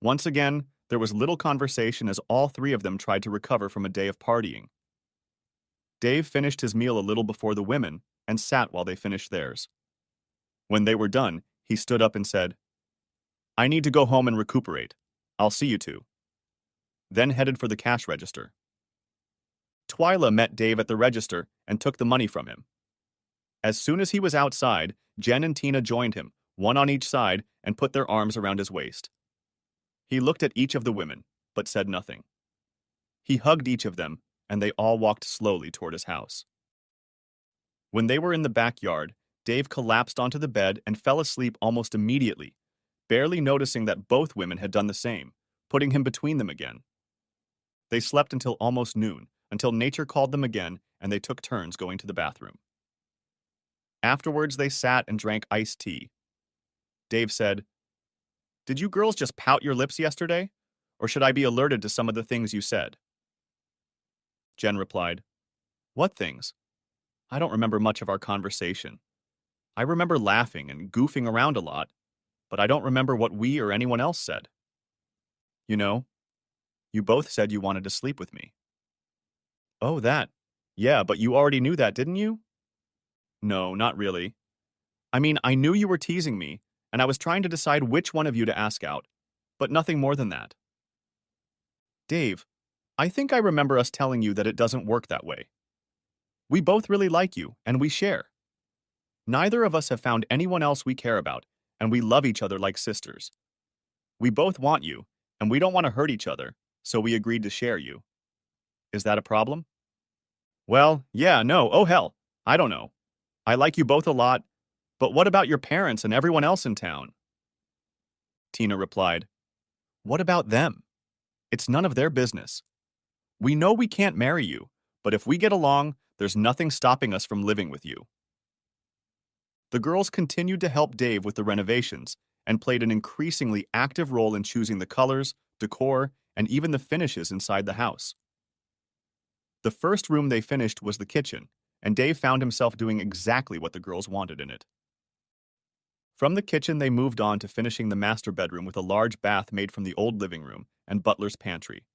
Once again, there was little conversation as all three of them tried to recover from a day of partying. Dave finished his meal a little before the women and sat while they finished theirs. When they were done, he stood up and said, I need to go home and recuperate. I'll see you two. Then headed for the cash register. Twyla met Dave at the register and took the money from him. As soon as he was outside, Jen and Tina joined him, one on each side, and put their arms around his waist. He looked at each of the women, but said nothing. He hugged each of them, and they all walked slowly toward his house. When they were in the backyard, Dave collapsed onto the bed and fell asleep almost immediately, barely noticing that both women had done the same, putting him between them again. They slept until almost noon, until nature called them again and they took turns going to the bathroom. Afterwards, they sat and drank iced tea. Dave said, Did you girls just pout your lips yesterday? Or should I be alerted to some of the things you said? Jen replied, What things? I don't remember much of our conversation. I remember laughing and goofing around a lot, but I don't remember what we or anyone else said. You know, you both said you wanted to sleep with me. Oh, that. Yeah, but you already knew that, didn't you? No, not really. I mean, I knew you were teasing me, and I was trying to decide which one of you to ask out, but nothing more than that. Dave, I think I remember us telling you that it doesn't work that way. We both really like you, and we share. Neither of us have found anyone else we care about, and we love each other like sisters. We both want you, and we don't want to hurt each other, so we agreed to share you. Is that a problem? Well, yeah, no, oh hell, I don't know. I like you both a lot, but what about your parents and everyone else in town? Tina replied, What about them? It's none of their business. We know we can't marry you, but if we get along, there's nothing stopping us from living with you. The girls continued to help Dave with the renovations and played an increasingly active role in choosing the colors, decor, and even the finishes inside the house. The first room they finished was the kitchen, and Dave found himself doing exactly what the girls wanted in it. From the kitchen, they moved on to finishing the master bedroom with a large bath made from the old living room and butler's pantry.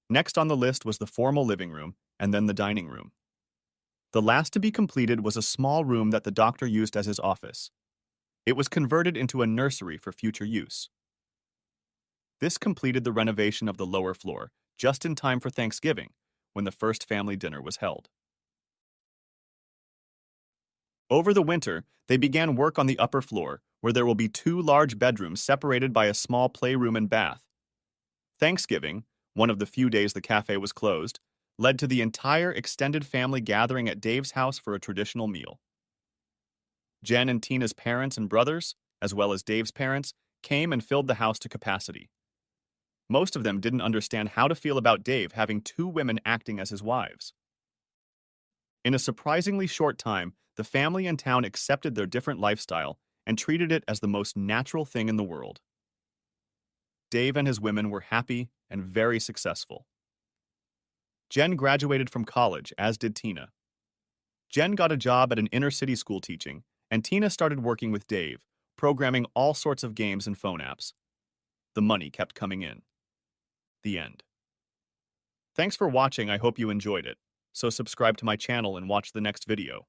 Next on the list was the formal living room and then the dining room. The last to be completed was a small room that the doctor used as his office. It was converted into a nursery for future use. This completed the renovation of the lower floor, just in time for Thanksgiving, when the first family dinner was held. Over the winter, they began work on the upper floor, where there will be 2 large bedrooms separated by a small playroom and bath. Thanksgiving, one of the few days the cafe was closed, led to the entire extended family gathering at Dave's house for a traditional meal. Jen and Tina's parents and brothers, as well as Dave's parents, came and filled the house to capacity. Most of them didn't understand how to feel about Dave having 2 women acting as his wives. In a surprisingly short time, the family and town accepted their different lifestyle and treated it as the most natural thing in the world. Dave and his women were happy and very successful. Jen graduated from college, as did Tina. Jen got a job at an inner-city school teaching, and Tina started working with Dave, programming all sorts of games and phone apps. The money kept coming in. The end. Thanks for watching. I hope you enjoyed it. So subscribe to my channel and watch the next video.